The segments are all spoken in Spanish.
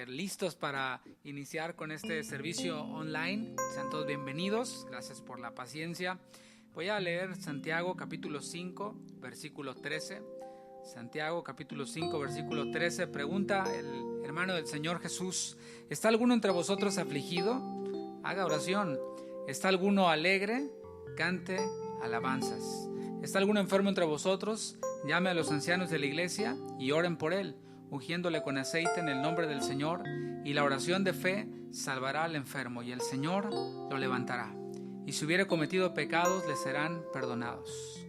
listos para iniciar con este servicio online. Sean todos bienvenidos, gracias por la paciencia. Voy a leer Santiago capítulo 5, versículo 13. Santiago capítulo 5, versículo 13. Pregunta el hermano del Señor Jesús: ¿está alguno entre vosotros afligido? Haga oración. ¿Está alguno alegre? Cante alabanzas. ¿Está alguno enfermo entre vosotros? Llame a los ancianos de la iglesia y oren por él, ungiéndole con aceite en el nombre del Señor, y la oración de fe salvará al enfermo, y el Señor lo levantará. Y si hubiere cometido pecados, le serán perdonados.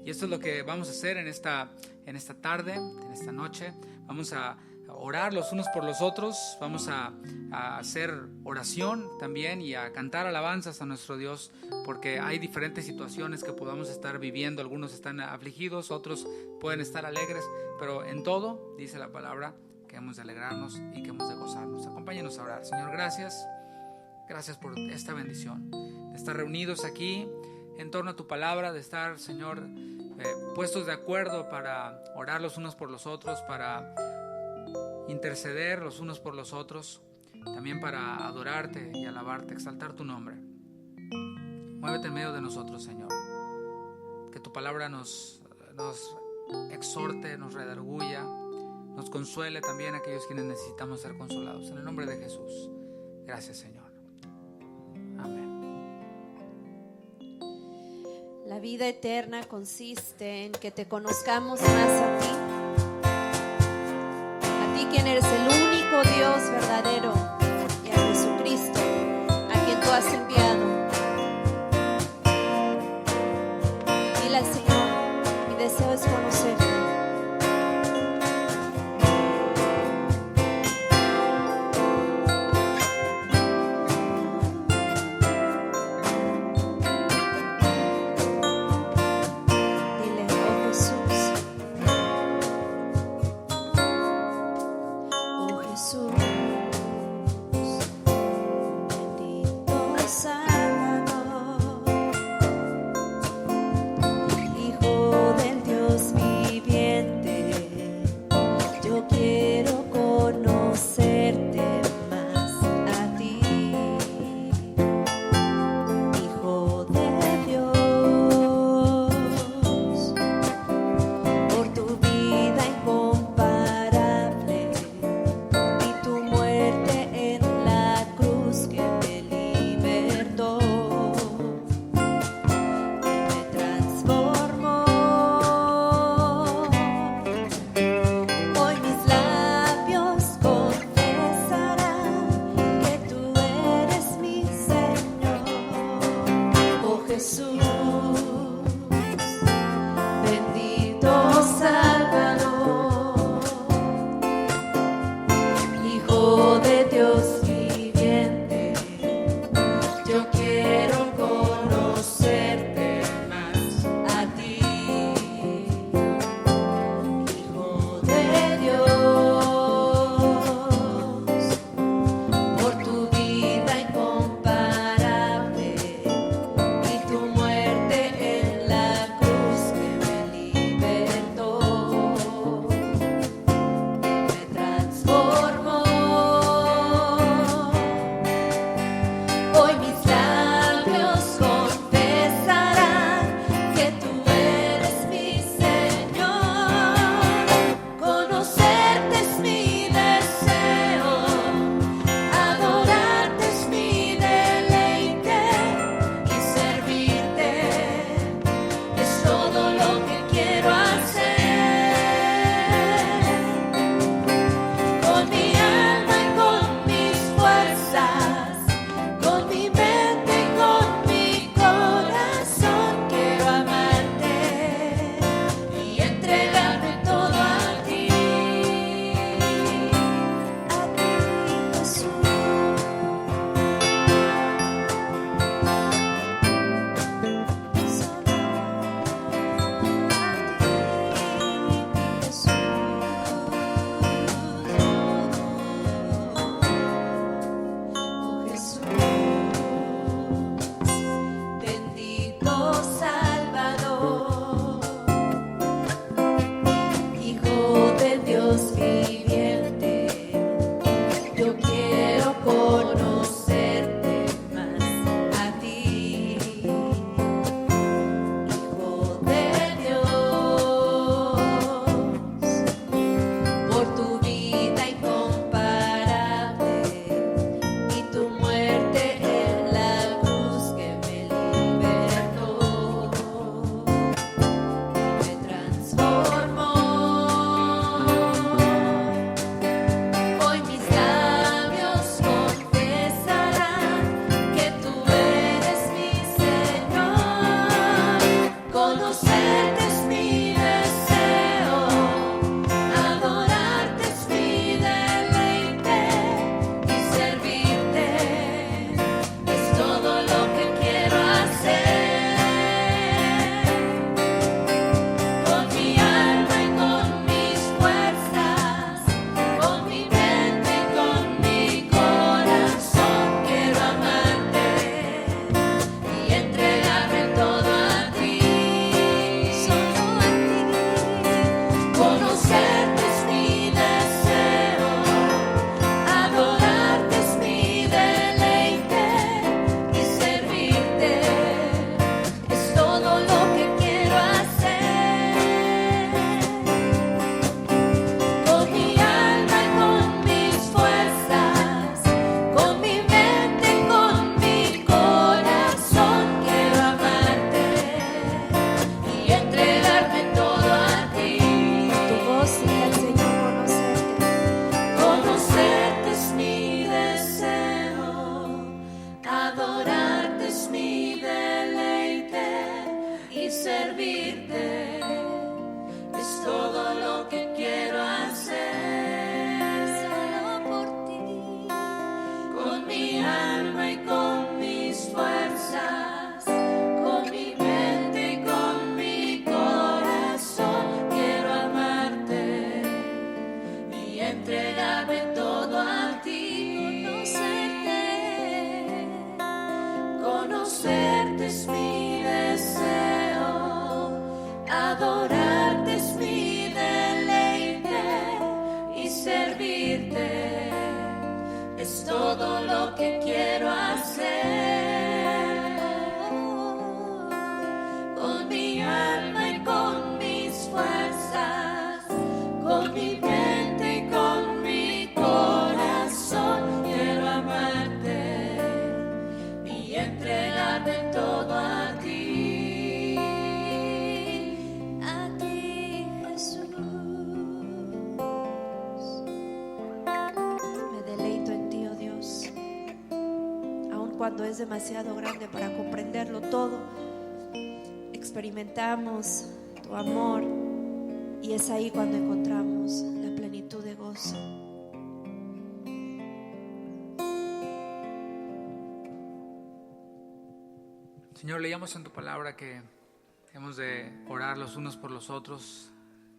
Y esto es lo que vamos a hacer en esta tarde, en esta noche. Vamos a orar los unos por los otros, vamos a hacer oración también y a cantar alabanzas a nuestro Dios, porque hay diferentes situaciones que podamos estar viviendo. Algunos están afligidos, otros pueden estar alegres, pero en todo, dice la palabra, que hemos de alegrarnos y que hemos de gozarnos. Acompáñenos a orar. Señor, gracias por esta bendición, de estar reunidos aquí en torno a tu palabra, de estar, Señor, puestos de acuerdo para orar los unos por los otros, para interceder los unos por los otros, también para adorarte y alabarte, exaltar tu nombre. Muévete en medio de nosotros, Señor. Que tu palabra nos exhorte, nos redarguya, nos consuele también a aquellos quienes necesitamos ser consolados. En el nombre de Jesús. Gracias, Señor. Amén. La vida eterna consiste en que te conozcamos más a ti. Quien eres el único Dios verdadero, y a Jesucristo, a quien tú has enviado. Dile al Señor: mi deseo es conocerte. cuando es demasiado grande para comprenderlo todo, experimentamos tu amor y es ahí cuando encontramos la plenitud de gozo. Señor, leíamos en tu palabra que hemos de orar los unos por los otros,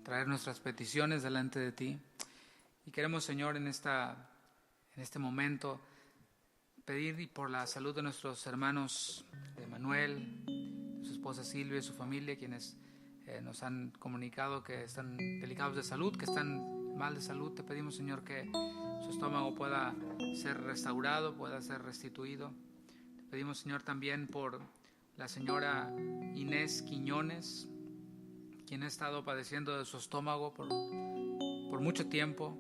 traer nuestras peticiones delante de ti. Y queremos, Señor, en este momento pedir por la salud de nuestros hermanos, de Manuel, de su esposa Silvia y su familia, quienes nos han comunicado que están delicados de salud, que están mal de salud. Te pedimos, Señor, que su estómago pueda ser restaurado, pueda ser restituido. Te pedimos, Señor, también por la señora Inés Quiñones, quien ha estado padeciendo de su estómago por mucho tiempo.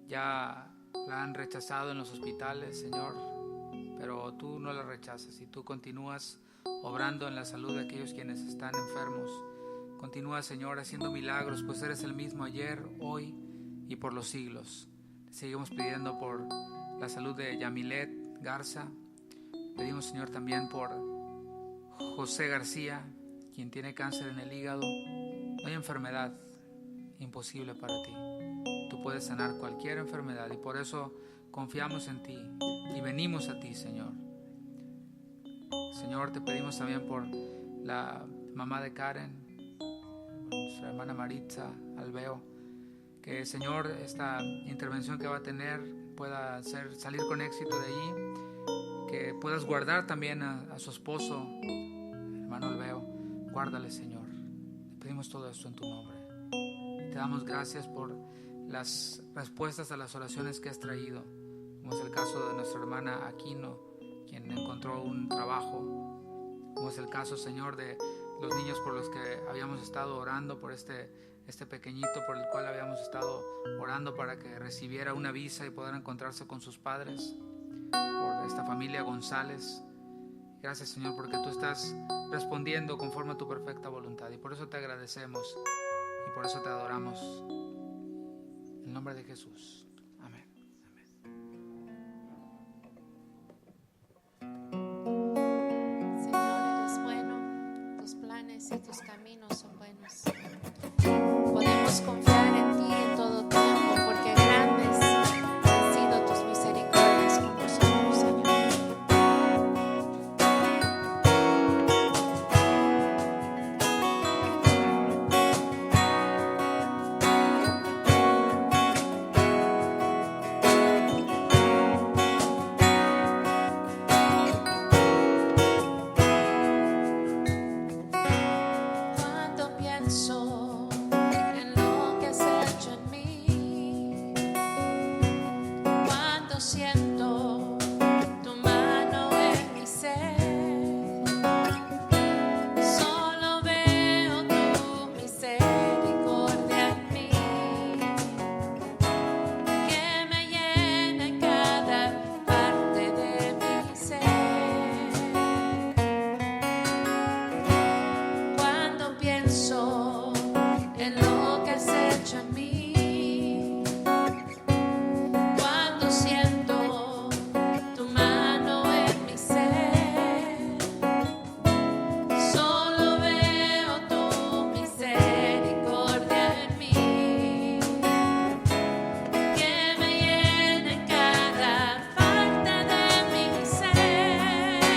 Ya la han rechazado en los hospitales, Señor, pero tú no la rechazas y tú continúas obrando en la salud de aquellos quienes están enfermos. Continúa, Señor, haciendo milagros, pues eres el mismo ayer, hoy y por los siglos. Te seguimos pidiendo por la salud de Yamilet Garza. Pedimos, Señor, también por José García, quien tiene cáncer en el hígado. No hay enfermedad imposible para ti. Tú puedes sanar cualquier enfermedad y por eso confiamos en ti y venimos a ti, Señor. Señor, te pedimos también por la mamá de Karen, nuestra hermana Maritza Alveo, que, Señor, esta intervención que va a tener pueda salir con éxito de allí, que puedas guardar también a su esposo, hermano Alveo. Guárdale, Señor. Te pedimos todo esto en tu nombre. Te damos gracias por las respuestas a las oraciones que has traído, como es el caso de nuestra hermana Aquino, quien encontró un trabajo, como es el caso, Señor, de los niños por los que habíamos estado orando, por este pequeñito por el cual habíamos estado orando para que recibiera una visa y pudiera encontrarse con sus padres, por esta familia González. Gracias, Señor, porque tú estás respondiendo conforme a tu perfecta voluntad y por eso te agradecemos y por eso te adoramos. En el nombre de Jesús. Amén. Señor, eres bueno, tus planes y tus caminos son buenos. Podemos confiar en ti en todo tiempo, porque grandes han sido tus misericordias con nosotros, Señor. Cuando pienso en lo que has hecho en mí, cuando siento tu mano en mi ser, solo veo tu misericordia en mí, que me llena en cada parte de mi ser. Cuando pienso en lo que has hecho en mí, cuando siento tu mano en mi ser, solo veo tu misericordia en mí, que me llena en cada parte de mi ser.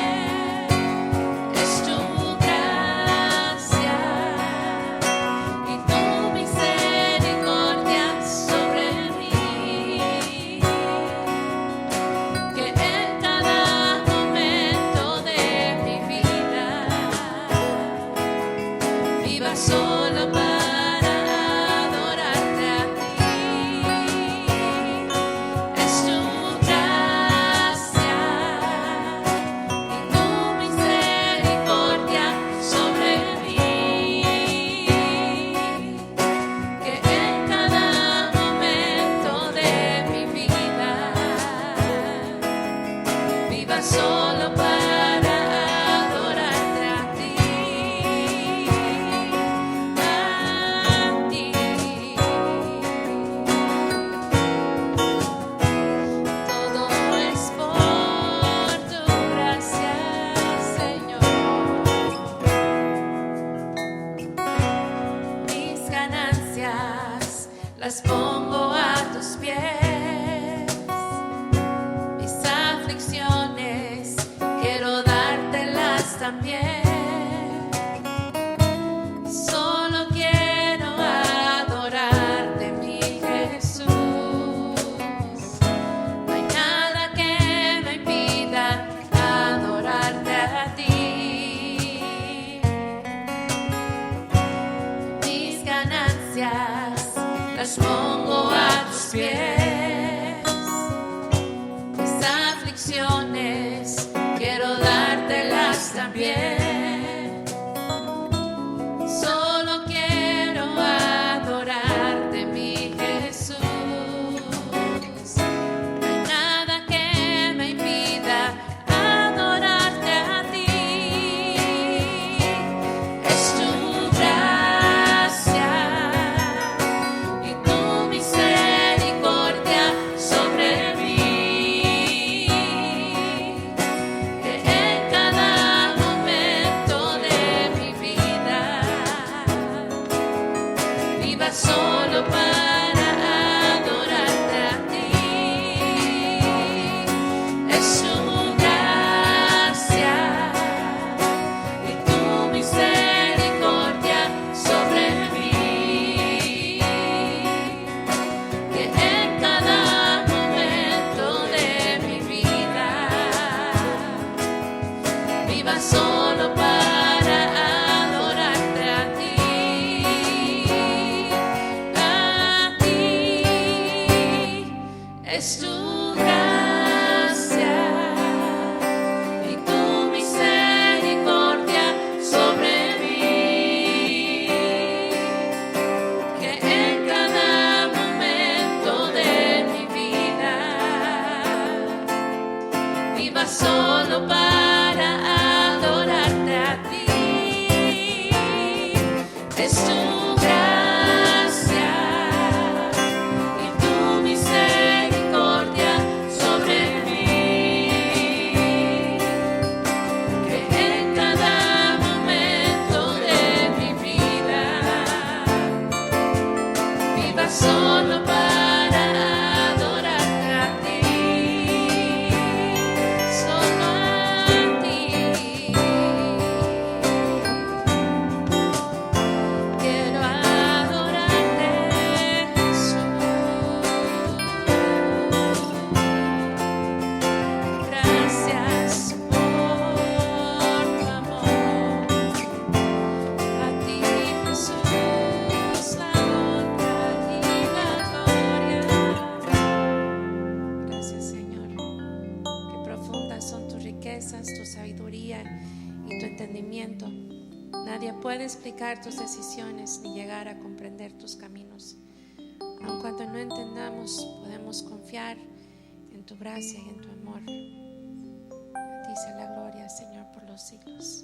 Es tu gracia también. Solo quiero adorarte, mi Jesús. No hay nada que me impida adorarte a ti. Mis ganancias las pongo a tus pies. Mis aflicciones quiero dártelas también. Solo quiero adorarte, mi Jesús. No hay nada que me impida adorarte a ti. Es tu gracia y tu misericordia sobre mí, que en cada momento de mi vida viva solo para adorarte a ti. Es tu gracia y tu misericordia sobre mí, que en cada momento de mi vida viva solo para adorarte a ti. A ti es tu gracia y tu misericordia sobre mí, que en cada momento de mi vida viva solo para adorarte a ti. Es tu gracia y tu misericordia sobre mí, que en cada momento de mi vida viva solo para adorarte a ti. Solo a ti quiero adorarte, Jesús. Gracias por tu amor. A ti, Jesús, la honra y la gloria. Gracias, Señor. Qué profundas son tus riquezas, tu sabiduría y tu entendimiento. Nadie puede explicar tus decisiones ni llegar a comprender tus caminos. Aun cuando no entendamos, podemos confiar en tu gracia y en tu amor. A ti sea la gloria, Señor, por los siglos.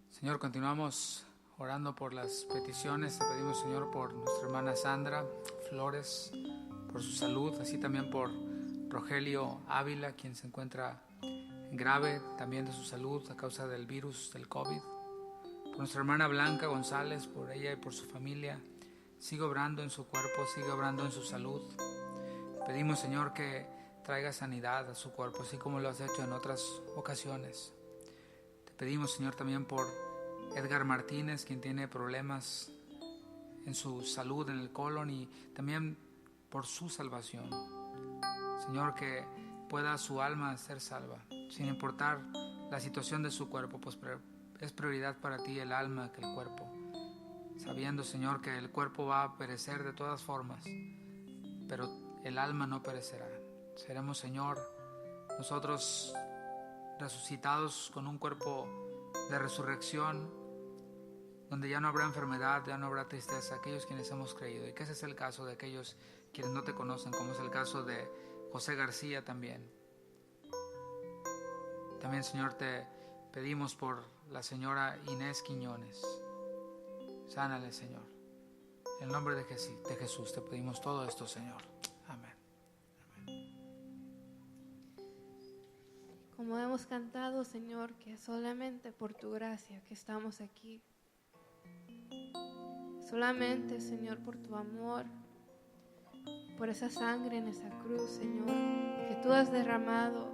Señor, continuamos orando por las peticiones. Te pedimos, Señor, por nuestra hermana Sandra Flores, por su salud, así también por Rogelio Ávila, quien se encuentra grave también de su salud a causa del virus del COVID. Por nuestra hermana Blanca González, por ella y por su familia. Sigue obrando en su cuerpo, sigue obrando en su salud. Pedimos, Señor, que traiga sanidad a su cuerpo, así como lo has hecho en otras ocasiones. Te pedimos, Señor, también por Edgar Martínez, quien tiene problemas en su salud, en el colon, y también por su salvación. Señor, que pueda su alma ser salva, sin importar la situación de su cuerpo, pues es prioridad para ti el alma que el cuerpo. Sabiendo, Señor, que el cuerpo va a perecer de todas formas, pero el alma no perecerá. Seremos, Señor, nosotros resucitados con un cuerpo de resurrección, donde ya no habrá enfermedad, ya no habrá tristeza, aquellos quienes hemos creído. Y que ese es el caso de aquellos quienes no te conocen, como es el caso de José García también. También, Señor, te pedimos por la señora Inés Quiñones. Sánale, Señor. En el nombre de Jesús te pedimos todo esto, Señor. Amén. Como hemos cantado, Señor, que solamente por tu gracia que estamos aquí. Solamente, Señor, por tu amor, por esa sangre en esa cruz, Señor, que tú has derramado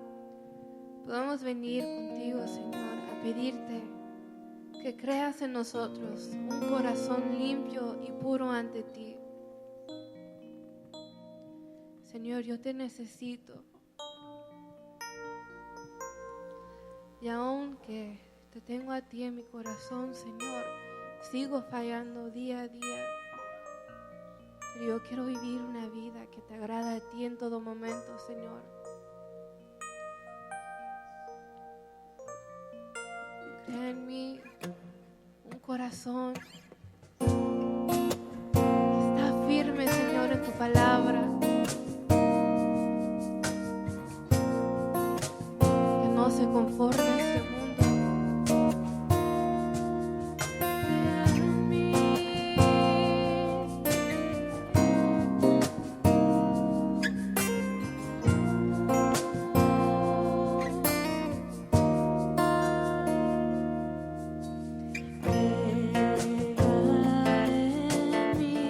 podamos venir contigo, Señor, a pedirte que creas en nosotros un corazón limpio y puro ante ti. Señor, yo te necesito. Y aunque te tengo a ti en mi corazón, Señor, sigo fallando día a día. Pero yo quiero vivir una vida que te agrada a ti en todo momento, Señor. Crea en mí un corazón que está firme, Señor, en tu palabra. Que no se conforme a este mundo. Crea en mí. Crea en mí.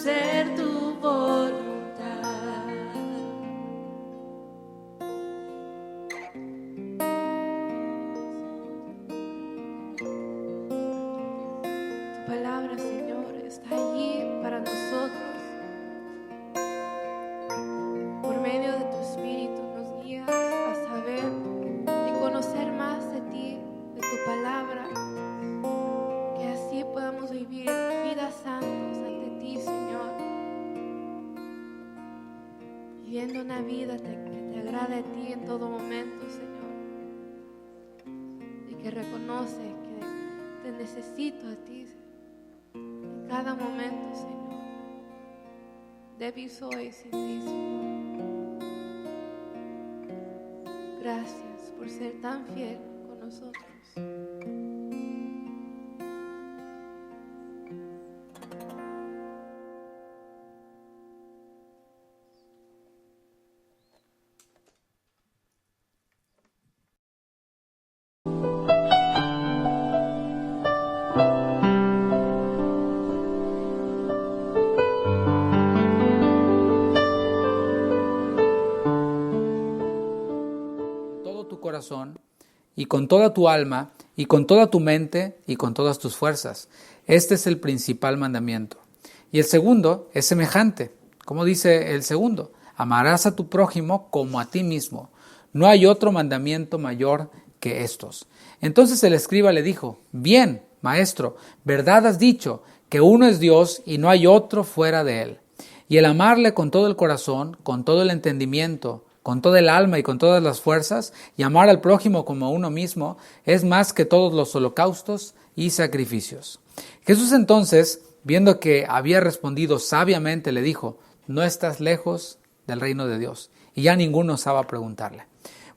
hacer tu voluntad. Tu palabra, Señor, está allí para nosotros. Por medio de tu Espíritu nos guías a saber y conocer más de ti, de tu palabra, que así podamos vivir vidas santas ante ti, Señor, viviendo una vida que te agrade a ti en todo momento, Señor, y que reconoce que te necesito a ti en cada momento, Señor. Débil soy sin ti, Señor. Gracias por ser tan fiel con nosotros. Todo tu corazón y con toda tu alma y con toda tu mente y con todas tus fuerzas. Este es el principal mandamiento. Y el segundo es semejante. ¿Cómo dice el segundo? Amarás a tu prójimo como a ti mismo. No hay otro mandamiento mayor que estos. Entonces el escriba le dijo: bien, maestro, verdad has dicho, que uno es Dios y no hay otro fuera de él. Y el amarle con todo el corazón, con todo el entendimiento, con toda el alma y con todas las fuerzas, y amar al prójimo como a uno mismo, es más que todos los holocaustos y sacrificios. Jesús entonces, viendo que había respondido sabiamente, le dijo: no estás lejos del reino de Dios. Y ya ninguno osaba preguntarle.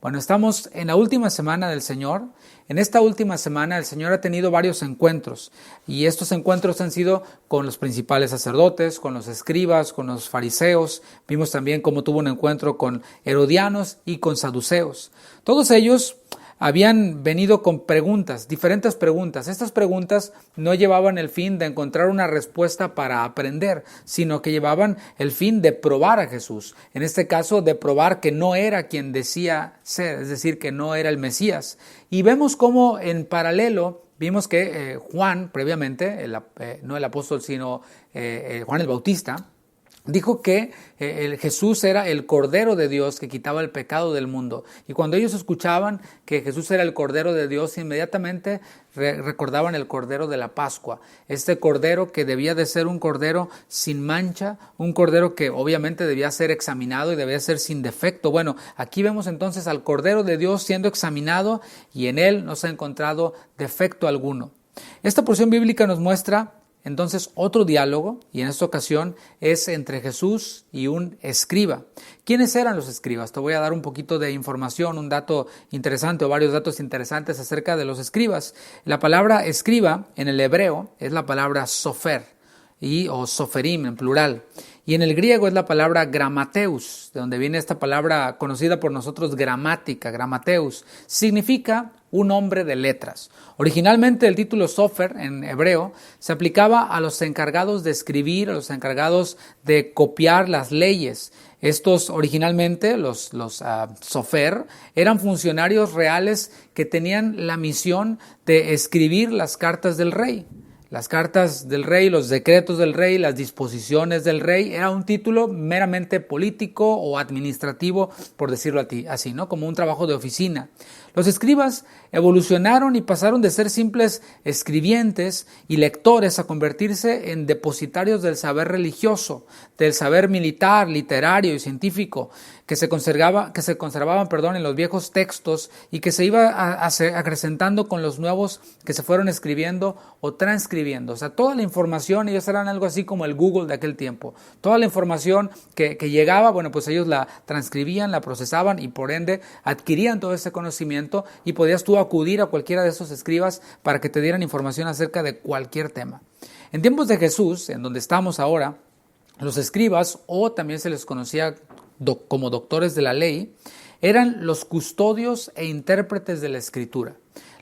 Bueno, estamos en la última semana del Señor. En esta última semana el Señor ha tenido varios encuentros, y estos encuentros han sido con los principales sacerdotes, con los escribas, con los fariseos. Vimos también cómo tuvo un encuentro con herodianos y con saduceos. Todos ellos habían venido con preguntas, diferentes preguntas. Estas preguntas no llevaban el fin de encontrar una respuesta para aprender, sino que llevaban el fin de probar a Jesús. En este caso, de probar que no era quien decía ser, es decir, que no era el Mesías. Y vemos cómo en paralelo vimos que Juan, previamente, no el apóstol, sino Juan el Bautista, dijo que Jesús era el Cordero de Dios que quitaba el pecado del mundo. Y cuando ellos escuchaban que Jesús era el Cordero de Dios, inmediatamente recordaban el Cordero de la Pascua. Este Cordero que debía de ser un Cordero sin mancha, un Cordero que obviamente debía ser examinado y debía ser sin defecto. Bueno, aquí vemos entonces al Cordero de Dios siendo examinado y en él no se ha encontrado defecto alguno. Esta porción bíblica nos muestra entonces otro diálogo, y en esta ocasión es entre Jesús y un escriba. ¿Quiénes eran los escribas? Te voy a dar un poquito de información, un dato interesante o varios datos interesantes acerca de los escribas. La palabra escriba en el hebreo es la palabra sofer, o soferim en plural. Y en el griego es la palabra gramateus, de donde viene esta palabra conocida por nosotros gramática, gramateus. Significa un hombre de letras. Originalmente el título sofer en hebreo se aplicaba a los encargados de escribir, a los encargados de copiar las leyes. Estos originalmente, los sofer, eran funcionarios reales que tenían la misión de escribir las cartas del rey. Las cartas del rey, los decretos del rey, las disposiciones del rey, era un título meramente político o administrativo, por decirlo así, ¿no? Como un trabajo de oficina. Los escribas evolucionaron y pasaron de ser simples escribientes y lectores a convertirse en depositarios del saber religioso, del saber militar, literario y científico que se conservaban en los viejos textos y que se iba acrecentando con los nuevos que se fueron escribiendo o transcribiendo. O sea, toda la información, ellos eran algo así como el Google de aquel tiempo. Toda la información que llegaba, bueno, pues ellos la transcribían, la procesaban y por ende adquirían todo ese conocimiento y podías tú acudir a cualquiera de esos escribas para que te dieran información acerca de cualquier tema. En tiempos de Jesús, en donde estamos ahora, los escribas, o también se les conocía como doctores de la ley, eran los custodios e intérpretes de la Escritura.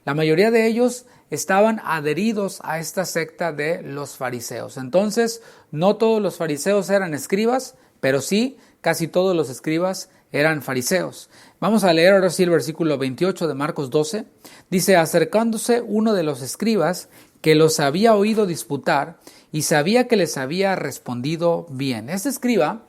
La mayoría de ellos estaban adheridos a esta secta de los fariseos. Entonces, no todos los fariseos eran escribas, pero sí, casi todos los escribas eran fariseos. Vamos a leer ahora sí el versículo 28 de Marcos 12. Dice, acercándose uno de los escribas que los había oído disputar y sabía que les había respondido bien. Este escriba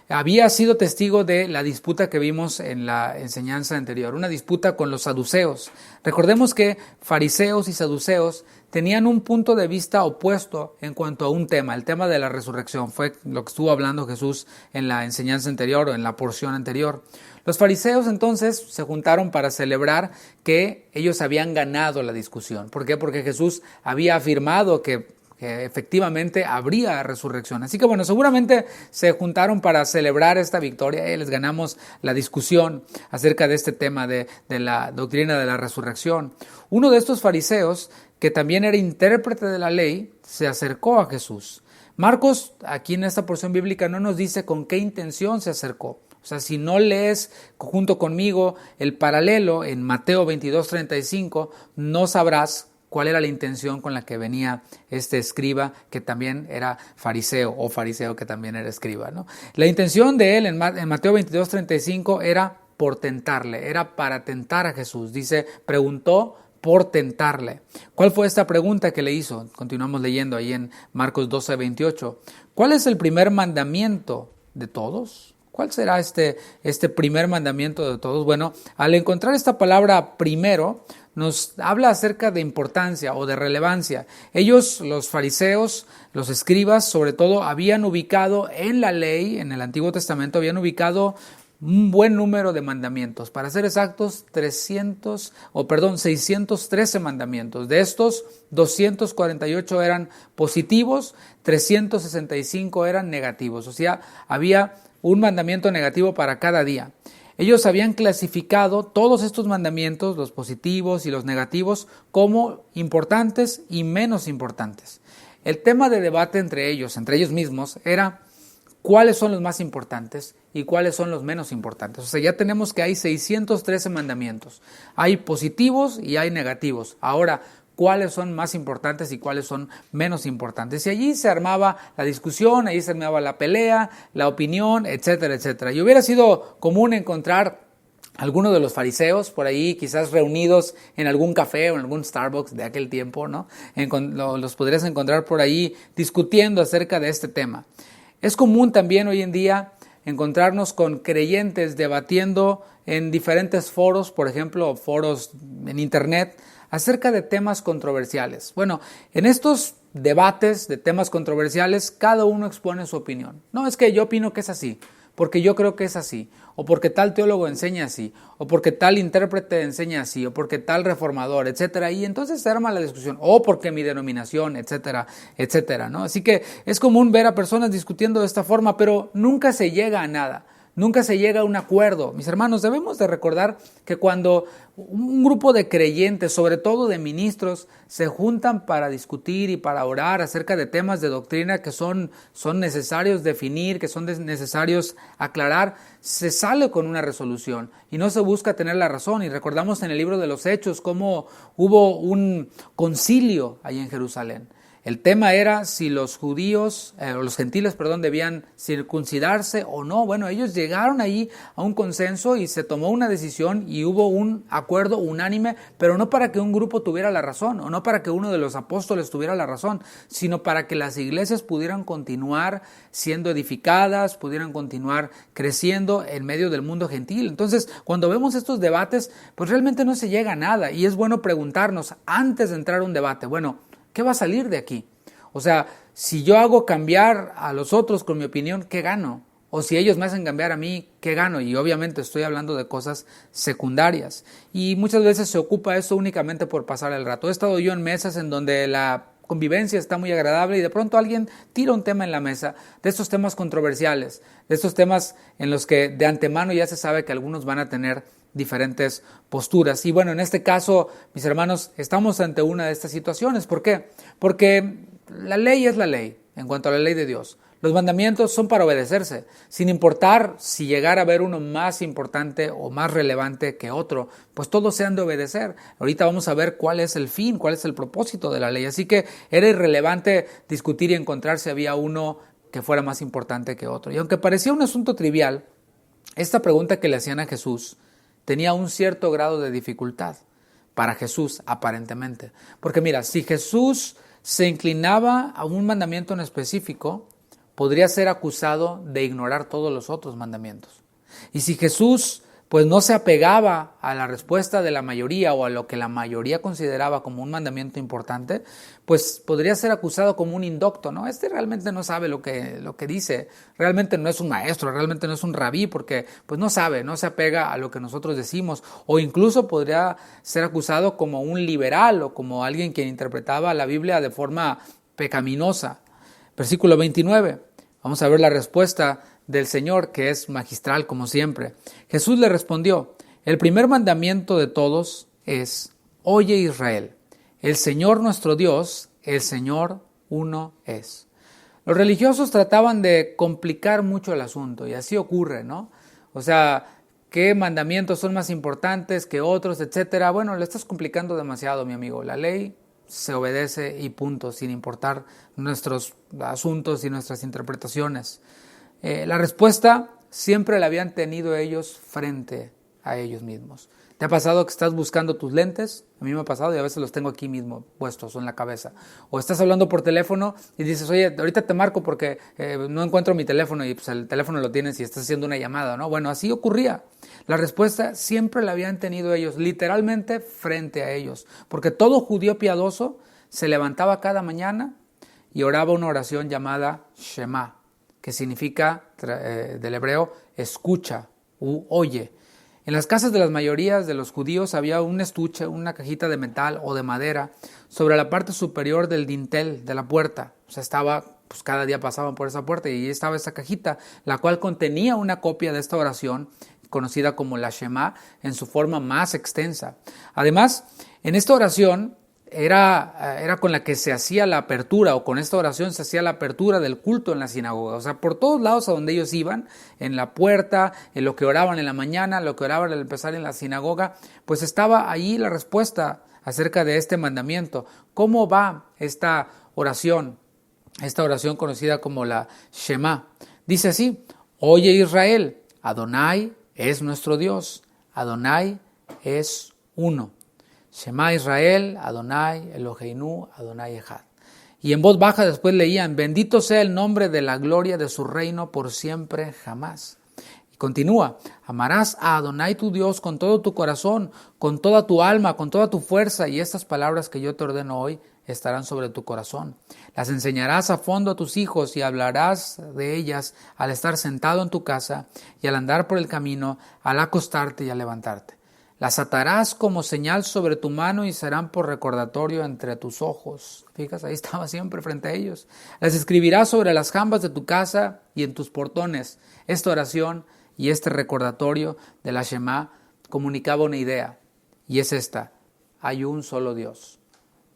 había sido testigo de la disputa que vimos en la enseñanza anterior, una disputa con los saduceos. Recordemos que fariseos y saduceos tenían un punto de vista opuesto en cuanto a un tema, el tema de la resurrección. Fue lo que estuvo hablando Jesús en la enseñanza anterior o en la porción anterior. Los fariseos entonces se juntaron para celebrar que ellos habían ganado la discusión. ¿Por qué? Porque Jesús había afirmado que efectivamente habría resurrección. Así que bueno, seguramente se juntaron para celebrar esta victoria. Les ganamos la discusión acerca de este tema de la doctrina de la resurrección. Uno de estos fariseos, que también era intérprete de la ley, se acercó a Jesús. Marcos, aquí en esta porción bíblica, no nos dice con qué intención se acercó. O sea, si no lees junto conmigo el paralelo en Mateo 22:35, no sabrás cuál era la intención con la que venía este escriba que también era fariseo, o fariseo que también era escriba, ¿no? La intención de él en Mateo 22:35 era por tentarle, era para tentar a Jesús. Dice, preguntó por tentarle. ¿Cuál fue esta pregunta que le hizo? Continuamos leyendo ahí en Marcos 12:28. ¿Cuál es el primer mandamiento de todos? ¿Cuál será este primer mandamiento de todos? Bueno, al encontrar esta palabra primero, nos habla acerca de importancia o de relevancia. Ellos, los fariseos, los escribas, sobre todo, habían ubicado en la ley, en el Antiguo Testamento, habían ubicado un buen número de mandamientos. Para ser exactos, 613 mandamientos. De estos, 248 eran positivos, 365 eran negativos. O sea, había un mandamiento negativo para cada día. Ellos habían clasificado todos estos mandamientos, los positivos y los negativos, como importantes y menos importantes. El tema de debate entre ellos mismos, era cuáles son los más importantes y cuáles son los menos importantes. O sea, ya tenemos que hay 613 mandamientos. Hay positivos y hay negativos. Ahora, cuáles son más importantes y cuáles son menos importantes. Y allí se armaba la discusión, allí se armaba la pelea, la opinión, etcétera, etcétera. Y hubiera sido común encontrar algunos de los fariseos por ahí, quizás reunidos en algún café o en algún Starbucks de aquel tiempo, ¿no? Los podrías encontrar por ahí discutiendo acerca de este tema. Es común también hoy en día encontrarnos con creyentes debatiendo en diferentes foros, por ejemplo, foros en internet, acerca de temas controversiales. Bueno, en estos debates de temas controversiales, cada uno expone su opinión. No, es que yo opino que es así, porque yo creo que es así, o porque tal teólogo enseña así, o porque tal intérprete enseña así, o porque tal reformador, etcétera. Y entonces se arma la discusión, o porque mi denominación, etcétera, etcétera, ¿no? Así que es común ver a personas discutiendo de esta forma, pero nunca se llega a nada. Nunca se llega a un acuerdo. Mis hermanos, debemos de recordar que cuando un grupo de creyentes, sobre todo de ministros, se juntan para discutir y para orar acerca de temas de doctrina que son necesarios definir, que son necesarios aclarar, se sale con una resolución y no se busca tener la razón. Y recordamos en el libro de los Hechos cómo hubo un concilio ahí en Jerusalén. El tema era si los gentiles, debían circuncidarse o no. Bueno, ellos llegaron ahí a un consenso y se tomó una decisión y hubo un acuerdo unánime, pero no para que un grupo tuviera la razón o no para que uno de los apóstoles tuviera la razón, sino para que las iglesias pudieran continuar siendo edificadas, pudieran continuar creciendo en medio del mundo gentil. Entonces, cuando vemos estos debates, pues realmente no se llega a nada y es bueno preguntarnos antes de entrar a un debate, bueno, ¿qué va a salir de aquí? O sea, si yo hago cambiar a los otros con mi opinión, ¿qué gano? O si ellos me hacen cambiar a mí, ¿qué gano? Y obviamente estoy hablando de cosas secundarias. Y muchas veces se ocupa eso únicamente por pasar el rato. He estado yo en mesas en donde la convivencia está muy agradable y de pronto alguien tira un tema en la mesa, de estos temas controversiales, de estos temas en los que de antemano ya se sabe que algunos van a tener diferentes posturas. Y bueno, en este caso, mis hermanos, estamos ante una de estas situaciones. ¿Por qué? Porque la ley es la ley en cuanto a la ley de Dios. Los mandamientos son para obedecerse, sin importar si llegara a haber uno más importante o más relevante que otro, pues todos se han de obedecer. Ahorita vamos a ver cuál es el fin, cuál es el propósito de la ley. Así que era irrelevante discutir y encontrar si había uno que fuera más importante que otro. Y aunque parecía un asunto trivial, esta pregunta que le hacían a Jesús tenía un cierto grado de dificultad para Jesús, aparentemente. Porque mira, si Jesús se inclinaba a un mandamiento en específico, podría ser acusado de ignorar todos los otros mandamientos. Y si Jesús pues no se apegaba a la respuesta de la mayoría o a lo que la mayoría consideraba como un mandamiento importante, pues podría ser acusado como un indocto, ¿no? Este realmente no sabe lo que dice, realmente no es un maestro, realmente no es un rabí, porque pues no sabe, no se apega a lo que nosotros decimos, o incluso podría ser acusado como un liberal o como alguien que interpretaba la Biblia de forma pecaminosa. Versículo 29, vamos a ver la respuesta del Señor, que es magistral como siempre. Jesús le respondió: el primer mandamiento de todos es: oye Israel, el Señor nuestro Dios, el Señor uno es. Los religiosos trataban de complicar mucho el asunto, y así ocurre, ¿no? O sea, ¿qué mandamientos son más importantes que otros, etcétera? Bueno, le estás complicando demasiado, mi amigo. La ley se obedece y punto, sin importar nuestros asuntos y nuestras interpretaciones. La respuesta siempre la habían tenido ellos frente a ellos mismos. ¿Te ha pasado que estás buscando tus lentes? A mí me ha pasado y a veces los tengo aquí mismo puestos o en la cabeza. O estás hablando por teléfono y dices: oye, ahorita te marco porque no encuentro mi teléfono, y pues el teléfono lo tienes y estás haciendo una llamada, ¿no? Bueno, así ocurría. La respuesta siempre la habían tenido ellos, literalmente frente a ellos. Porque todo judío piadoso se levantaba cada mañana y oraba una oración llamada Shema, que significa del hebreo escucha u oye. En las casas de las mayorías de los judíos había un estuche, una cajita de metal o de madera sobre la parte superior del dintel de la puerta. O sea, estaba, pues cada día pasaban por esa puerta y ahí estaba esa cajita, la cual contenía una copia de esta oración, conocida como la Shema, en su forma más extensa. Además, en esta oración era con la que se hacía la apertura, o con esta oración se hacía la apertura del culto en la sinagoga. O sea, por todos lados a donde ellos iban, en la puerta, en lo que oraban en la mañana, lo que oraban al empezar en la sinagoga, pues estaba ahí la respuesta acerca de este mandamiento. ¿Cómo va esta oración conocida como la Shema? Dice así: oye Israel, Adonai es nuestro Dios, Adonai es uno. Shema Israel, Adonai Eloheinu, Adonai Echad. Y en voz baja después leían: bendito sea el nombre de la gloria de su reino por siempre jamás. Y continúa: amarás a Adonai tu Dios con todo tu corazón, con toda tu alma, con toda tu fuerza, y estas palabras que yo te ordeno hoy estarán sobre tu corazón. Las enseñarás a fondo a tus hijos y hablarás de ellas al estar sentado en tu casa y al andar por el camino, al acostarte y al levantarte. Las atarás como señal sobre tu mano y serán por recordatorio entre tus ojos. Fíjate, ahí estaba siempre frente a ellos. Las escribirás sobre las jambas de tu casa y en tus portones. Esta oración y este recordatorio de la Shema comunicaba una idea, y es esta: hay un solo Dios.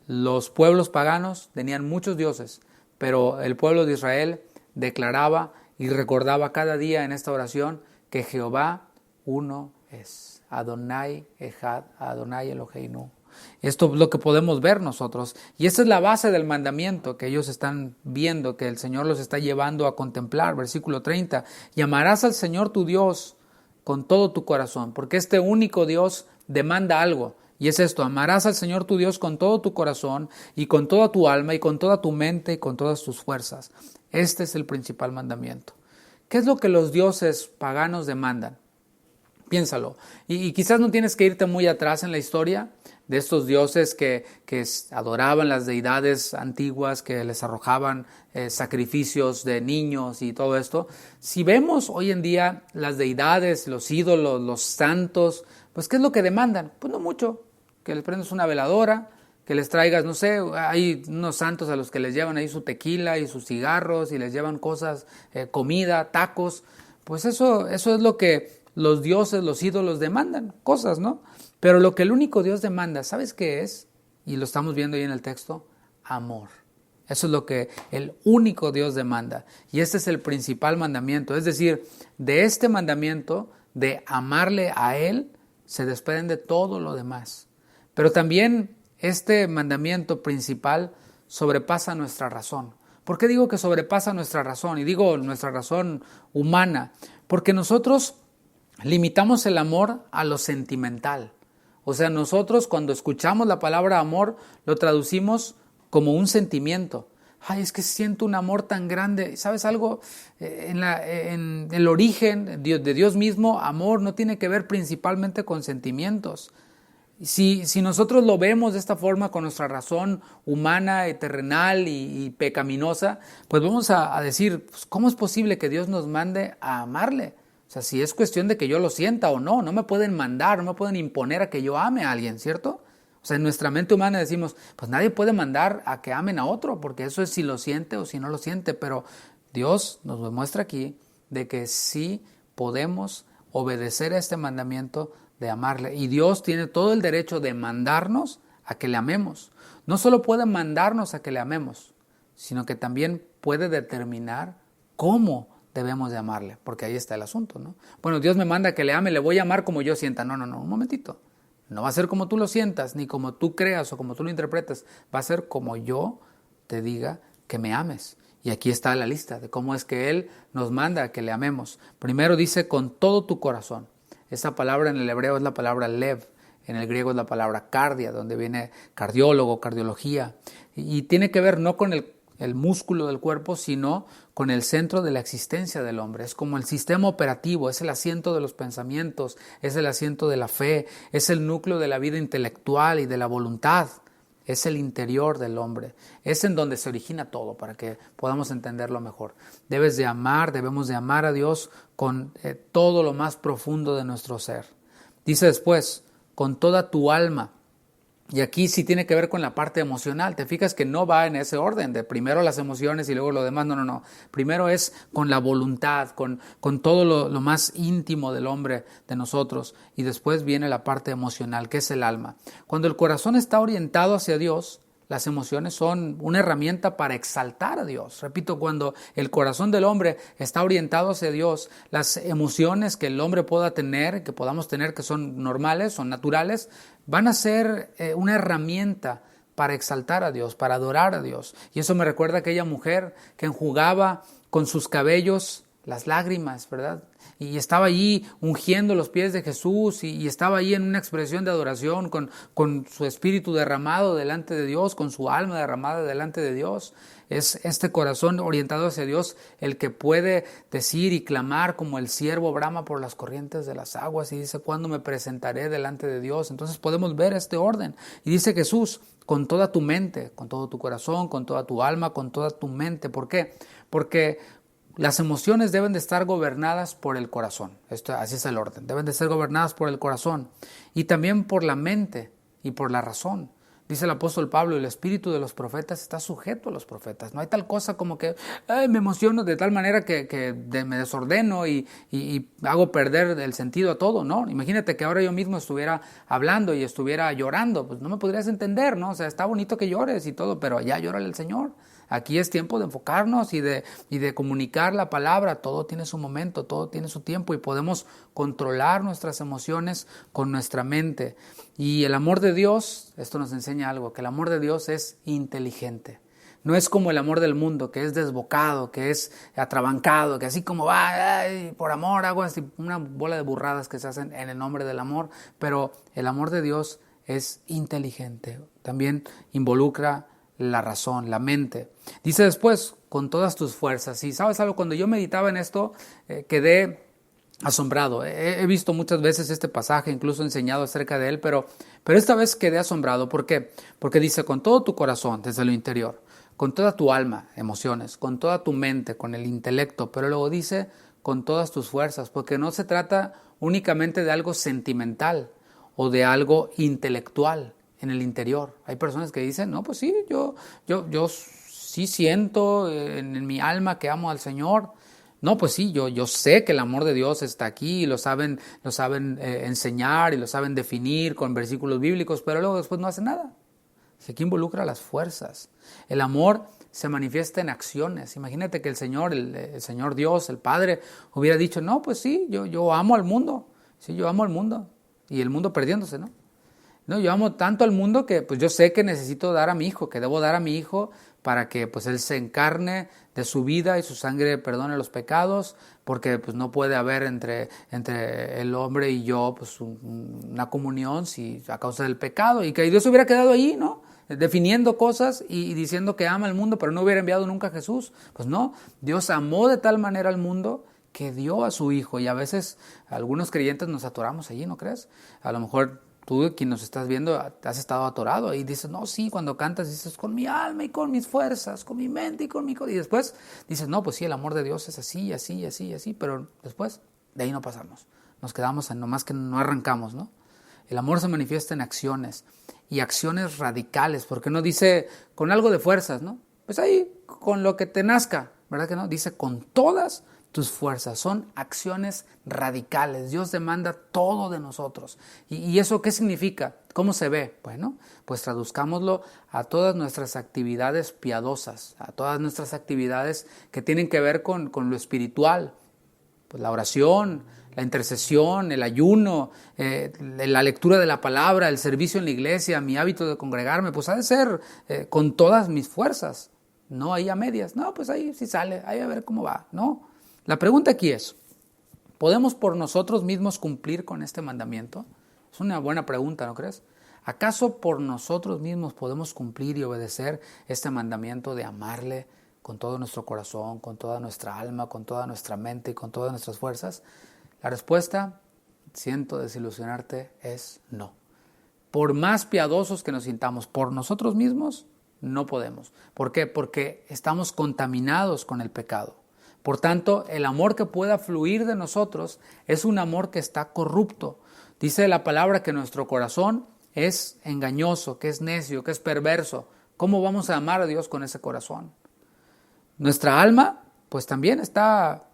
Los pueblos paganos tenían muchos dioses, pero el pueblo de Israel declaraba y recordaba cada día en esta oración que Jehová uno es. Adonai Echad, Adonai Eloheinu. Esto es lo que podemos ver nosotros. Y esta es la base del mandamiento que ellos están viendo, que el Señor los está llevando a contemplar. Versículo 30. Y amarás al Señor tu Dios con todo tu corazón, porque este único Dios demanda algo. Y es esto: amarás al Señor tu Dios con todo tu corazón y con toda tu alma y con toda tu mente y con todas tus fuerzas. Este es el principal mandamiento. ¿Qué es lo que los dioses paganos demandan? Piénsalo. Y quizás no tienes que irte muy atrás en la historia de estos dioses que adoraban las deidades antiguas, que les arrojaban sacrificios de niños y todo esto. Si vemos hoy en día las deidades, los ídolos, los santos, pues ¿qué es lo que demandan? Pues no mucho. Que les prendas una veladora, que les traigas, no sé, hay unos santos a los que les llevan ahí su tequila y sus cigarros y les llevan cosas, comida, tacos. Pues eso es lo que los dioses, los ídolos demandan, cosas, ¿no? Pero lo que el único Dios demanda, ¿sabes qué es? Y lo estamos viendo ahí en el texto: amor. Eso es lo que el único Dios demanda. Y este es el principal mandamiento. Es decir, de este mandamiento de amarle a Él se desprende todo lo demás. Pero también este mandamiento principal sobrepasa nuestra razón. ¿Por qué digo que sobrepasa nuestra razón? Y digo nuestra razón humana. Porque nosotros limitamos el amor a lo sentimental. O sea, nosotros cuando escuchamos la palabra amor lo traducimos como un sentimiento. Ay, es que siento un amor tan grande. ¿Sabes algo? En el origen de Dios mismo, amor no tiene que ver principalmente con sentimientos. Si nosotros lo vemos de esta forma con nuestra razón humana, terrenal y pecaminosa, pues vamos a decir, pues, ¿cómo es posible que Dios nos mande a amarle? O sea, si es cuestión de que yo lo sienta o no, no me pueden mandar, no me pueden imponer a que yo ame a alguien, ¿cierto? O sea, en nuestra mente humana decimos, pues nadie puede mandar a que amen a otro, porque eso es si lo siente o si no lo siente, pero Dios nos demuestra aquí de que sí podemos obedecer a este mandamiento de amarle. Y Dios tiene todo el derecho de mandarnos a que le amemos. No solo puede mandarnos a que le amemos, sino que también puede determinar cómo debemos de amarle, porque ahí está el asunto, ¿no? Bueno, Dios me manda que le ame, le voy a amar como yo sienta. No, un momentito. No va a ser como tú lo sientas, ni como tú creas o como tú lo interpretes. Va a ser como yo te diga que me ames. Y aquí está la lista de cómo es que Él nos manda a que le amemos. Primero dice con todo tu corazón. Esta palabra en el hebreo es la palabra lev, en el griego es la palabra cardia, donde viene cardiólogo, cardiología. Y tiene que ver no con el músculo del cuerpo, sino con el centro de la existencia del hombre. Es como el sistema operativo, es el asiento de los pensamientos, es el asiento de la fe, es el núcleo de la vida intelectual y de la voluntad. Es el interior del hombre, es en donde se origina todo, para que podamos entenderlo mejor. Debemos de amar a Dios con todo lo más profundo de nuestro ser. Dice después, con toda tu alma. Y aquí sí tiene que ver con la parte emocional. Te fijas que no va en ese orden, de primero las emociones y luego lo demás. No. Primero es con la voluntad, con todo lo más íntimo del hombre, de nosotros. Y después viene la parte emocional, que es el alma. Cuando el corazón está orientado hacia Dios, las emociones son una herramienta para exaltar a Dios. Repito, cuando el corazón del hombre está orientado hacia Dios, las emociones que el hombre pueda tener, que podamos tener, que son normales, son naturales, van a ser una herramienta para exaltar a Dios, para adorar a Dios. Y eso me recuerda a aquella mujer que enjugaba con sus cabellos las lágrimas, ¿verdad? Y estaba allí ungiendo los pies de Jesús y estaba allí en una expresión de adoración con su espíritu derramado delante de Dios, con su alma derramada delante de Dios. Es este corazón orientado hacia Dios el que puede decir y clamar como el ciervo brama por las corrientes de las aguas y dice, ¿cuándo me presentaré delante de Dios? Entonces podemos ver este orden. Y dice Jesús, con toda tu mente, con todo tu corazón, con toda tu alma, con toda tu mente. ¿Por qué? Porque las emociones deben de estar gobernadas por el corazón. Así es el orden. Deben de ser gobernadas por el corazón y también por la mente y por la razón. Dice el apóstol Pablo, el espíritu de los profetas está sujeto a los profetas. No hay tal cosa como que me emociono de tal manera que me desordeno y hago perder el sentido a todo, ¿no? Imagínate que ahora yo mismo estuviera hablando y estuviera llorando, pues no me podrías entender, ¿no? O sea, está bonito que llores y todo, pero allá llórale al Señor. Aquí es tiempo de enfocarnos y de comunicar la palabra. Todo tiene su momento, todo tiene su tiempo y podemos controlar nuestras emociones con nuestra mente. Y el amor de Dios, esto nos enseña algo, que el amor de Dios es inteligente. No es como el amor del mundo, que es desbocado, que es atrabancado, que así como va, por amor hago así una bola de burradas que se hacen en el nombre del amor. Pero el amor de Dios es inteligente. También involucra la razón, la mente. Dice después, con todas tus fuerzas. Y sabes algo, cuando yo meditaba en esto, quedé asombrado. He visto muchas veces este pasaje, incluso he enseñado acerca de él, pero esta vez quedé asombrado. ¿Por qué? Porque dice, con todo tu corazón, desde lo interior, con toda tu alma, emociones, con toda tu mente, con el intelecto, pero luego dice, con todas tus fuerzas, porque no se trata únicamente de algo sentimental o de algo intelectual en el interior. Hay personas que dicen, no, pues sí, yo sí siento en mi alma que amo al Señor. No, pues sí, yo sé que el amor de Dios está aquí, y lo saben enseñar y lo saben definir con versículos bíblicos, pero luego después no hacen nada. Y aquí involucra las fuerzas. El amor se manifiesta en acciones. Imagínate que el Señor Dios, el Padre, hubiera dicho, no, pues sí, yo amo al mundo. Sí, yo amo al mundo. Y el mundo perdiéndose, ¿no? No, yo amo tanto al mundo que pues yo sé que necesito dar a mi hijo, que debo dar a mi hijo para que pues él se encarne de su vida y su sangre perdone los pecados, porque pues no puede haber entre el hombre y yo pues una comunión si a causa del pecado, y que Dios hubiera quedado ahí, ¿no? Definiendo cosas y diciendo que ama al mundo, pero no hubiera enviado nunca a Jesús. Pues no, Dios amó de tal manera al mundo que dio a su hijo, y a veces algunos creyentes nos atoramos allí, ¿no crees? A lo mejor tú, quien nos estás viendo, has estado atorado y dices, no, sí, cuando cantas dices, con mi alma y con mis fuerzas, con mi mente y con mi corazón. Y después dices, no, pues sí, el amor de Dios es así, así, así, así. Pero después de ahí no pasamos. Nos quedamos en nomás que no arrancamos, ¿no? El amor se manifiesta en acciones, y acciones radicales, porque no dice con algo de fuerzas, ¿no? Pues ahí, con lo que te nazca, ¿verdad que no? Dice con todas tus fuerzas. Son acciones radicales. Dios demanda todo de nosotros. ¿Y eso qué significa? ¿Cómo se ve? Bueno, pues traduzcámoslo a todas nuestras actividades piadosas, a todas nuestras actividades que tienen que ver con lo espiritual. Pues la oración, la intercesión, el ayuno, la lectura de la palabra, el servicio en la iglesia, mi hábito de congregarme, pues ha de ser con todas mis fuerzas. No ahí a medias. No, pues ahí sí sale, ahí a ver cómo va. No. La pregunta aquí es, ¿podemos por nosotros mismos cumplir con este mandamiento? Es una buena pregunta, ¿no crees? ¿Acaso por nosotros mismos podemos cumplir y obedecer este mandamiento de amarle con todo nuestro corazón, con toda nuestra alma, con toda nuestra mente y con todas nuestras fuerzas? La respuesta, siento desilusionarte, es no. Por más piadosos que nos sintamos por nosotros mismos, no podemos. ¿Por qué? Porque estamos contaminados con el pecado. Por tanto, el amor que pueda fluir de nosotros es un amor que está corrupto. Dice la palabra que nuestro corazón es engañoso, que es necio, que es perverso. ¿Cómo vamos a amar a Dios con ese corazón? Nuestra alma, pues también está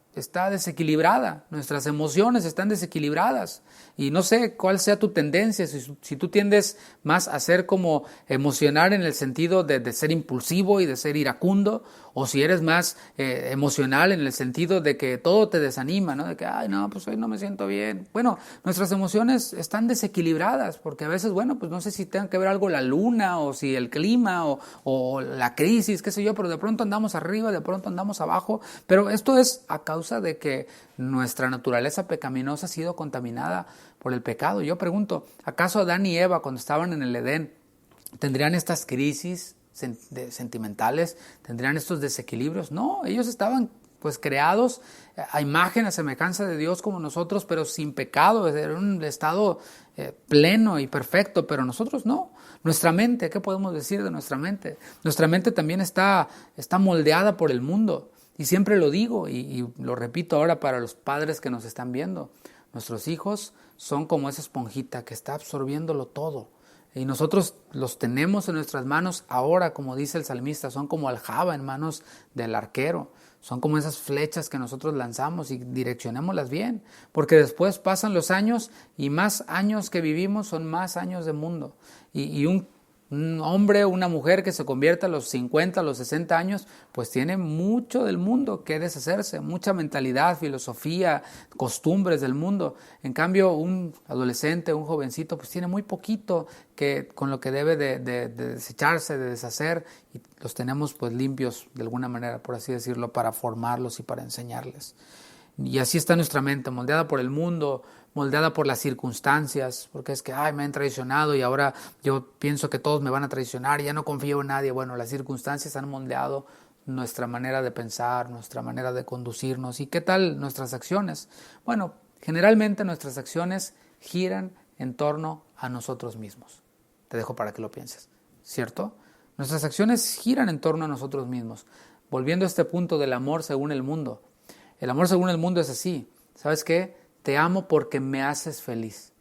desequilibrada. Nuestras emociones están desequilibradas. Y no sé cuál sea tu tendencia, si tú tiendes más a ser como emocional en el sentido de ser impulsivo y de ser iracundo, o si eres más emocional en el sentido de que todo te desanima, ¿no? De que, ay, no, pues hoy no me siento bien. Bueno, nuestras emociones están desequilibradas, porque a veces, bueno, pues no sé si tenga que ver algo la luna, o si el clima, o la crisis, qué sé yo, pero de pronto andamos arriba, de pronto andamos abajo. Pero esto es a causa de que nuestra naturaleza pecaminosa ha sido contaminada por el pecado. Yo pregunto, ¿acaso Adán y Eva, cuando estaban en el Edén, tendrían estas crisis sentimentales? ¿Tendrían estos desequilibrios? No, ellos estaban pues creados a imagen, a semejanza de Dios como nosotros, pero sin pecado. Era un estado pleno y perfecto, pero nosotros no. Nuestra mente, ¿qué podemos decir de nuestra mente? Nuestra mente también está moldeada por el mundo. Y siempre lo digo y lo repito ahora para los padres que nos están viendo. Nuestros hijos son como esa esponjita que está absorbiéndolo todo. Y nosotros los tenemos en nuestras manos ahora, como dice el salmista, son como aljaba en manos del arquero. Son como esas flechas que nosotros lanzamos y direccionémoslas bien. Porque después pasan los años y más años que vivimos son más años de mundo. Y un hombre o una mujer que se convierta a los 50, a los 60 años, pues tiene mucho del mundo que deshacerse, mucha mentalidad, filosofía, costumbres del mundo. En cambio, un adolescente, un jovencito, pues tiene muy poquito con lo que debe de desecharse, de deshacer, y los tenemos pues limpios de alguna manera, por así decirlo, para formarlos y para enseñarles. Y así está nuestra mente, moldeada por el mundo, moldeada por las circunstancias, porque es que, ay, me han traicionado y ahora yo pienso que todos me van a traicionar, ya no confío en nadie. Bueno, las circunstancias han moldeado nuestra manera de pensar, nuestra manera de conducirnos. ¿Y qué tal nuestras acciones? Bueno, generalmente nuestras acciones giran en torno a nosotros mismos. Te dejo para que lo pienses, ¿cierto? Nuestras acciones giran en torno a nosotros mismos. Volviendo a este punto del amor según el mundo. El amor según el mundo es así. ¿Sabes qué? Te amo porque me haces feliz.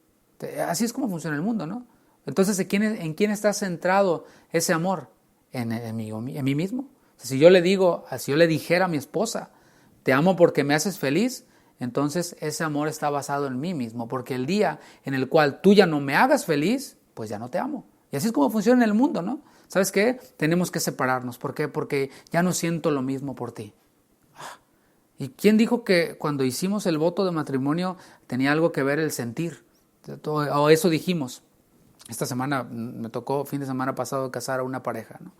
Así es como funciona el mundo, ¿no? Entonces, ¿en quién está centrado ese amor? En mí mismo. O sea, si yo le dijera a mi esposa, te amo porque me haces feliz, entonces ese amor está basado en mí mismo. Porque el día en el cual tú ya no me hagas feliz, pues ya no te amo. Y así es como funciona en el mundo, ¿no? ¿Sabes qué? Tenemos que separarnos. ¿Por qué? Porque ya no siento lo mismo por ti. ¿Y quién dijo que cuando hicimos el voto de matrimonio tenía algo que ver el sentir? O eso dijimos. Esta semana me tocó, fin de semana pasado, casar a una pareja, ¿no?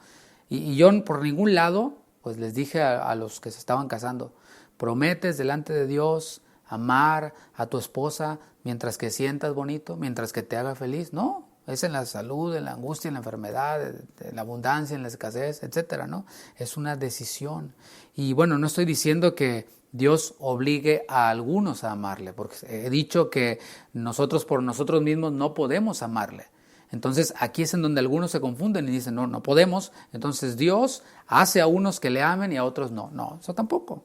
Y yo por ningún lado, pues les dije a los que se estaban casando, prometes delante de Dios amar a tu esposa mientras que sientas bonito, mientras que te haga feliz. No, es en la salud, en la angustia, en la enfermedad, en la abundancia, en la escasez, etcétera, ¿no? Es una decisión. Y bueno, no estoy diciendo que Dios obligue a algunos a amarle, porque he dicho que nosotros por nosotros mismos no podemos amarle. Entonces aquí es en donde algunos se confunden y dicen, no podemos. Entonces Dios hace a unos que le amen y a otros no. No, eso tampoco.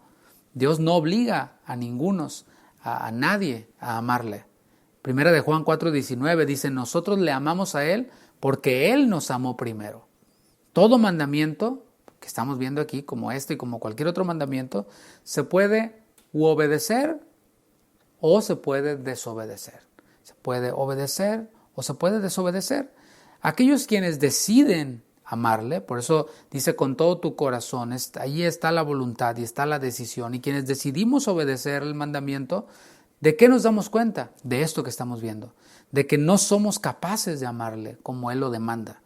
Dios no obliga a ningunos, a nadie a amarle. Primera de Juan 4:19 dice, nosotros le amamos a Él porque Él nos amó primero. Todo mandamiento que estamos viendo aquí, como este y como cualquier otro mandamiento, se puede obedecer o se puede desobedecer. Se puede obedecer o se puede desobedecer. Aquellos quienes deciden amarle, por eso dice con todo tu corazón, ahí está la voluntad y está la decisión. Y quienes decidimos obedecer el mandamiento, ¿de qué nos damos cuenta? De esto que estamos viendo, de que no somos capaces de amarle como Él lo demanda,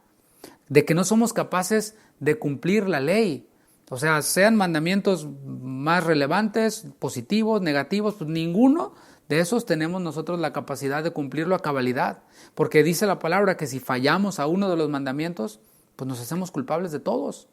de que no somos capaces de cumplir la ley. O sea, sean mandamientos más relevantes, positivos, negativos, pues ninguno de esos tenemos nosotros la capacidad de cumplirlo a cabalidad, porque dice la palabra que si fallamos a uno de los mandamientos, pues nos hacemos culpables de todos.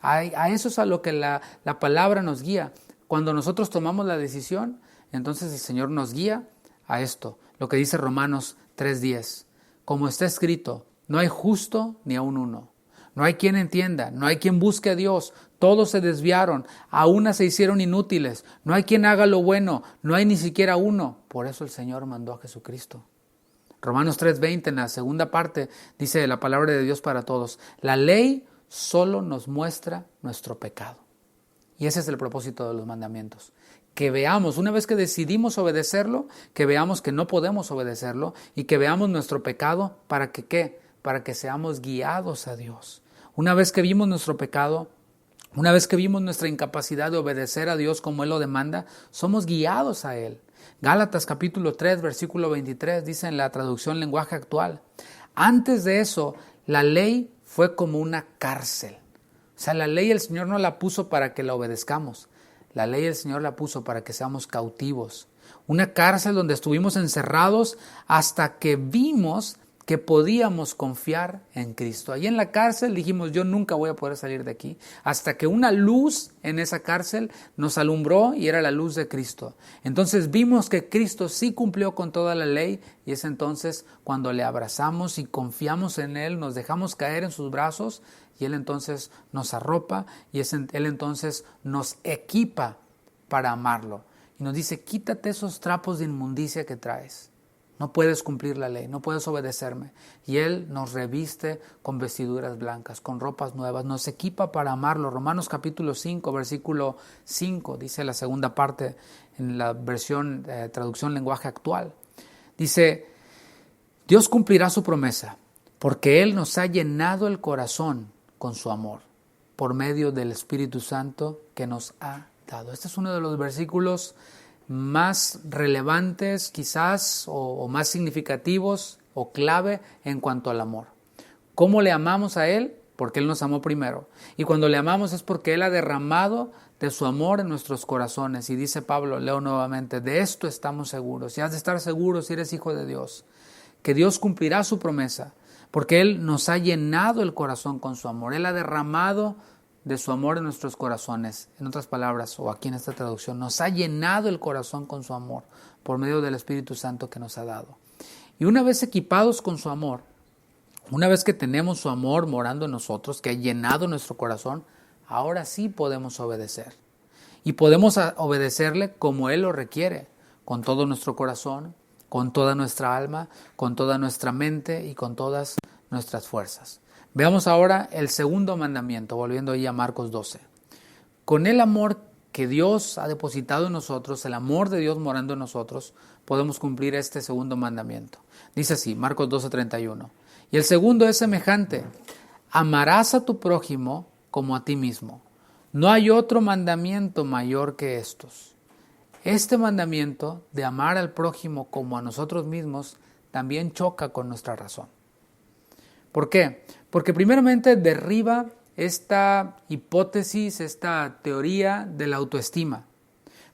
A eso es a lo que la palabra nos guía. Cuando nosotros tomamos la decisión, entonces el Señor nos guía a esto, lo que dice Romanos 3:10. Como está escrito, no hay justo ni aun uno. No hay quien entienda, no hay quien busque a Dios. Todos se desviaron, a una se hicieron inútiles. No hay quien haga lo bueno, no hay ni siquiera uno. Por eso el Señor mandó a Jesucristo. Romanos 3:20, en la segunda parte, dice la palabra de Dios para todos. La ley solo nos muestra nuestro pecado. Y ese es el propósito de los mandamientos. Que veamos, una vez que decidimos obedecerlo, que veamos que no podemos obedecerlo y que veamos nuestro pecado, ¿para que qué? Para que seamos guiados a Dios. Una vez que vimos nuestro pecado, una vez que vimos nuestra incapacidad de obedecer a Dios como Él lo demanda, somos guiados a Él. Gálatas capítulo 3, versículo 23, dice en la traducción lenguaje actual. Antes de eso, la ley fue como una cárcel. O sea, la ley el Señor no la puso para que la obedezcamos. La ley el Señor la puso para que seamos cautivos. Una cárcel donde estuvimos encerrados hasta que vimos que podíamos confiar en Cristo. Ahí en la cárcel dijimos, yo nunca voy a poder salir de aquí, hasta que una luz en esa cárcel nos alumbró y era la luz de Cristo. Entonces vimos que Cristo sí cumplió con toda la ley y es entonces cuando le abrazamos y confiamos en Él, nos dejamos caer en sus brazos y Él entonces nos arropa y Él entonces nos equipa para amarlo. Y nos dice, quítate esos trapos de inmundicia que traes. No puedes cumplir la ley, no puedes obedecerme. Y Él nos reviste con vestiduras blancas, con ropas nuevas, nos equipa para amarlo. Romanos capítulo 5, versículo 5, dice la segunda parte en la versión, traducción lenguaje actual. Dice, Dios cumplirá su promesa, porque Él nos ha llenado el corazón con su amor, por medio del Espíritu Santo que nos ha dado. Este es uno de los versículos más relevantes quizás o más significativos o clave en cuanto al amor. ¿Cómo le amamos a Él? Porque Él nos amó primero. Y cuando le amamos es porque Él ha derramado de su amor en nuestros corazones. Y dice Pablo, leo nuevamente, de esto estamos seguros. Y has de estar seguro si eres hijo de Dios, que Dios cumplirá su promesa, porque Él nos ha llenado el corazón con su amor. Él ha derramado de su amor en nuestros corazones. En otras palabras, o aquí en esta traducción, nos ha llenado el corazón con su amor por medio del Espíritu Santo que nos ha dado. Y una vez equipados con su amor, una vez que tenemos su amor morando en nosotros, que ha llenado nuestro corazón, ahora sí podemos obedecer. Y podemos obedecerle como Él lo requiere, con todo nuestro corazón, con toda nuestra alma, con toda nuestra mente y con todas nuestras fuerzas. Veamos ahora el segundo mandamiento, volviendo ahí a Marcos 12. Con el amor que Dios ha depositado en nosotros, el amor de Dios morando en nosotros, podemos cumplir este segundo mandamiento. Dice así, Marcos 12:31. Y el segundo es semejante: amarás a tu prójimo como a ti mismo. No hay otro mandamiento mayor que estos. Este mandamiento de amar al prójimo como a nosotros mismos también choca con nuestra razón. ¿Por qué? Porque primeramente derriba esta hipótesis, esta teoría de la autoestima.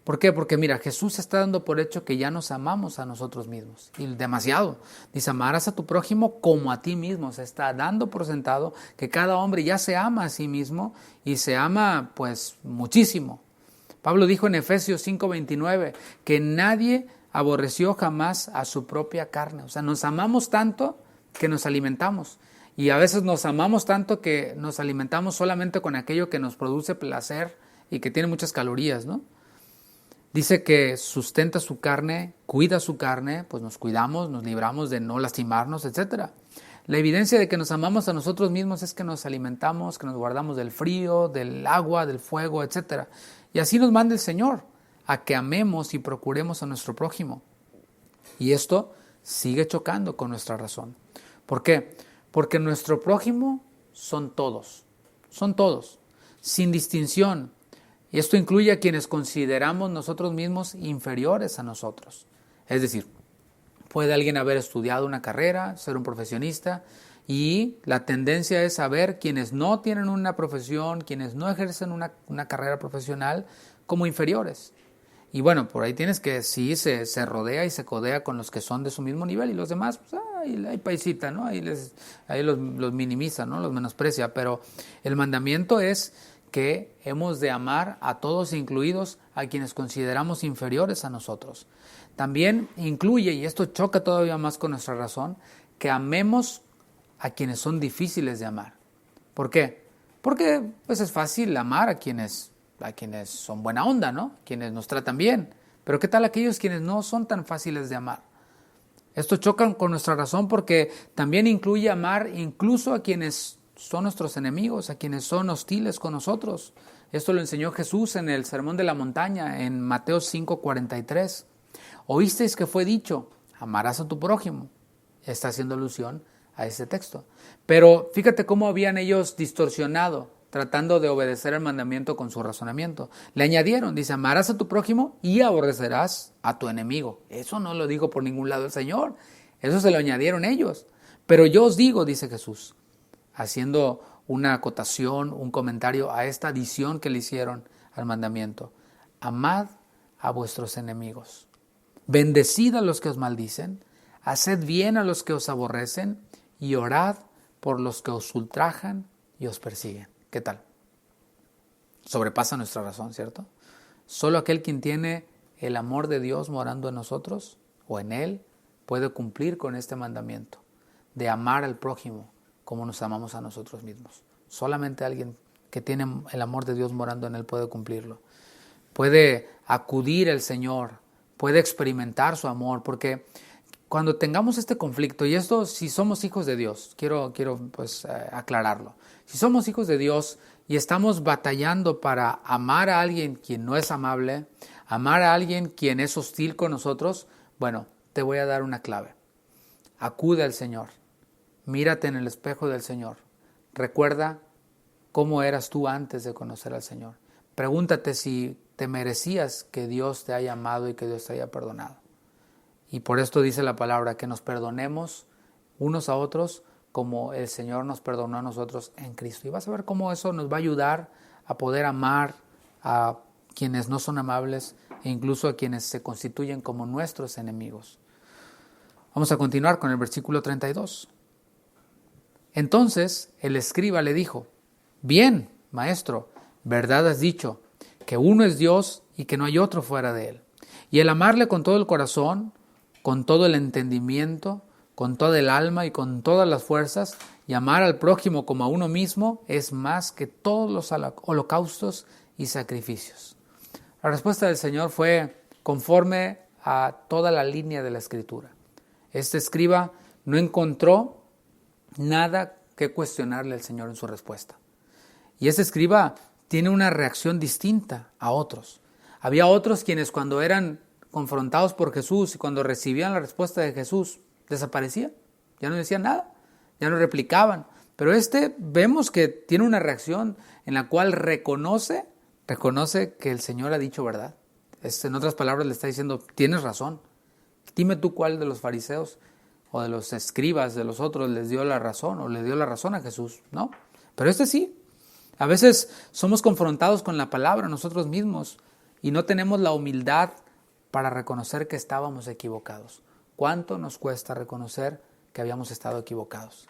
¿Por qué? Porque mira, Jesús está dando por hecho que ya nos amamos a nosotros mismos, y demasiado. Dice, amarás a tu prójimo como a ti mismo. Se está dando por sentado que cada hombre ya se ama a sí mismo y se ama pues muchísimo. Pablo dijo en Efesios 5:29 que nadie aborreció jamás a su propia carne. O sea, nos amamos tanto que nos alimentamos. Y a veces nos amamos tanto que nos alimentamos solamente con aquello que nos produce placer y que tiene muchas calorías, ¿no? Dice que sustenta su carne, cuida su carne, pues nos cuidamos, nos libramos de no lastimarnos, etc. La evidencia de que nos amamos a nosotros mismos es que nos alimentamos, que nos guardamos del frío, del agua, del fuego, etc. Y así nos manda el Señor, a que amemos y procuremos a nuestro prójimo. Y esto sigue chocando con nuestra razón. ¿Por qué? Porque nuestro prójimo son todos, sin distinción. Y esto incluye a quienes consideramos nosotros mismos inferiores a nosotros. Es decir, puede alguien haber estudiado una carrera, ser un profesionista, y la tendencia es a ver quienes no tienen una profesión, quienes no ejercen una carrera profesional como inferiores. Y bueno, por ahí tienes que sí, se rodea y se codea con los que son de su mismo nivel, y los demás, pues, ahí paisita, ¿no? Ahí los minimiza, ¿no? Los menosprecia. Pero el mandamiento es que hemos de amar a todos, incluidos a quienes consideramos inferiores a nosotros. También incluye, y esto choca todavía más con nuestra razón, que amemos a quienes son difíciles de amar. ¿Por qué? Porque pues es fácil amar a quienes son buena onda, ¿no? Quienes nos tratan bien. Pero ¿qué tal aquellos quienes no son tan fáciles de amar? Esto choca con nuestra razón porque también incluye amar incluso a quienes son nuestros enemigos, a quienes son hostiles con nosotros. Esto lo enseñó Jesús en el Sermón de la Montaña, en Mateo 5:43. Oísteis que fue dicho, amarás a tu prójimo. Está haciendo alusión a ese texto. Pero fíjate cómo habían ellos distorsionado, tratando de obedecer el mandamiento con su razonamiento. Le añadieron, dice, amarás a tu prójimo y aborrecerás a tu enemigo. Eso no lo dijo por ningún lado el Señor. Eso se lo añadieron ellos. Pero yo os digo, dice Jesús, haciendo una acotación, un comentario a esta adición que le hicieron al mandamiento. Amad a vuestros enemigos. Bendecid a los que os maldicen. Haced bien a los que os aborrecen. Y orad por los que os ultrajan y os persiguen. ¿Qué tal? Sobrepasa nuestra razón, ¿cierto? Solo aquel quien tiene el amor de Dios morando en nosotros o en Él puede cumplir con este mandamiento de amar al prójimo como nos amamos a nosotros mismos. Solamente alguien que tiene el amor de Dios morando en Él puede cumplirlo. Puede acudir al Señor, puede experimentar su amor, porque cuando tengamos este conflicto, y esto si somos hijos de Dios, quiero pues aclararlo. Si somos hijos de Dios y estamos batallando para amar a alguien quien no es amable, amar a alguien quien es hostil con nosotros, bueno, te voy a dar una clave. Acude al Señor. Mírate en el espejo del Señor. Recuerda cómo eras tú antes de conocer al Señor. Pregúntate si te merecías que Dios te haya amado y que Dios te haya perdonado. Y por esto dice la palabra, que nos perdonemos unos a otros como el Señor nos perdonó a nosotros en Cristo. Y vas a ver cómo eso nos va a ayudar a poder amar a quienes no son amables e incluso a quienes se constituyen como nuestros enemigos. Vamos a continuar con el versículo 32. Entonces el escriba le dijo, bien, maestro, verdad has dicho, que uno es Dios y que no hay otro fuera de Él. Y el amarle con todo el corazón, con todo el entendimiento, con toda el alma y con todas las fuerzas, y amar al prójimo como a uno mismo es más que todos los holocaustos y sacrificios. La respuesta del Señor fue conforme a toda la línea de la Escritura. Este escriba no encontró nada que cuestionarle al Señor en su respuesta. Y este escriba tiene una reacción distinta a otros. Había otros quienes cuando eran confrontados por Jesús y cuando recibían la respuesta de Jesús, desaparecían, ya no decían nada. ya no replicaban. Pero vemos que tiene una reacción en la cual reconoce que el Señor ha dicho verdad. En otras palabras le está diciendo, tienes razón. Dime tú cuál de los fariseos o de los escribas de los otros les dio la razón o le dio la razón a Jesús, ¿no? Pero sí. A veces somos confrontados con la palabra nosotros mismos y no tenemos la humildad para reconocer que estábamos equivocados. ¿Cuánto nos cuesta reconocer que habíamos estado equivocados?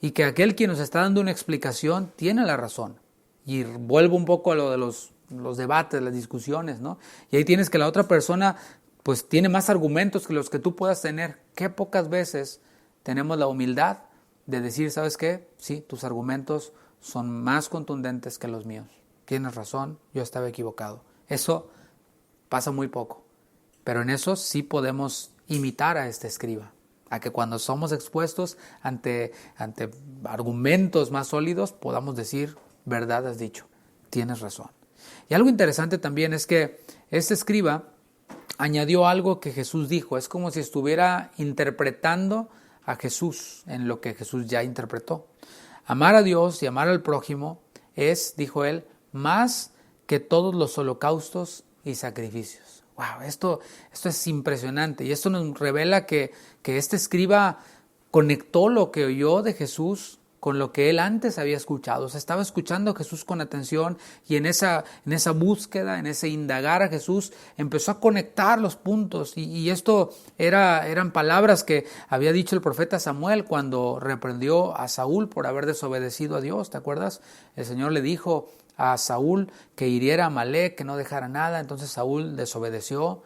Y que aquel quien nos está dando una explicación tiene la razón. Y vuelvo un poco a lo de los debates, las discusiones, ¿no? Y ahí tienes que la otra persona pues tiene más argumentos que los que tú puedas tener. Qué pocas veces tenemos la humildad de decir, ¿sabes qué? Sí, tus argumentos son más contundentes que los míos. Tienes razón, yo estaba equivocado. Eso pasa muy poco. Pero en eso sí podemos imitar a este escriba. A que cuando somos expuestos ante argumentos más sólidos podamos decir, verdad has dicho, tienes razón. Y algo interesante también es que este escriba añadió algo que Jesús dijo. Es como si estuviera interpretando a Jesús en lo que Jesús ya interpretó. Amar a Dios y amar al prójimo es, dijo él, más que todos los holocaustos y sacrificios. Wow, esto es impresionante y esto nos revela que este escriba conectó lo que oyó de Jesús con lo que él antes había escuchado. O sea, estaba escuchando a Jesús con atención y en esa búsqueda, en ese indagar a Jesús, empezó a conectar los puntos. Y esto eran palabras que había dicho el profeta Samuel cuando reprendió a Saúl por haber desobedecido a Dios. ¿Te acuerdas? El Señor le dijo a Saúl que hiriera a Amalek, que no dejara nada. Entonces Saúl desobedeció.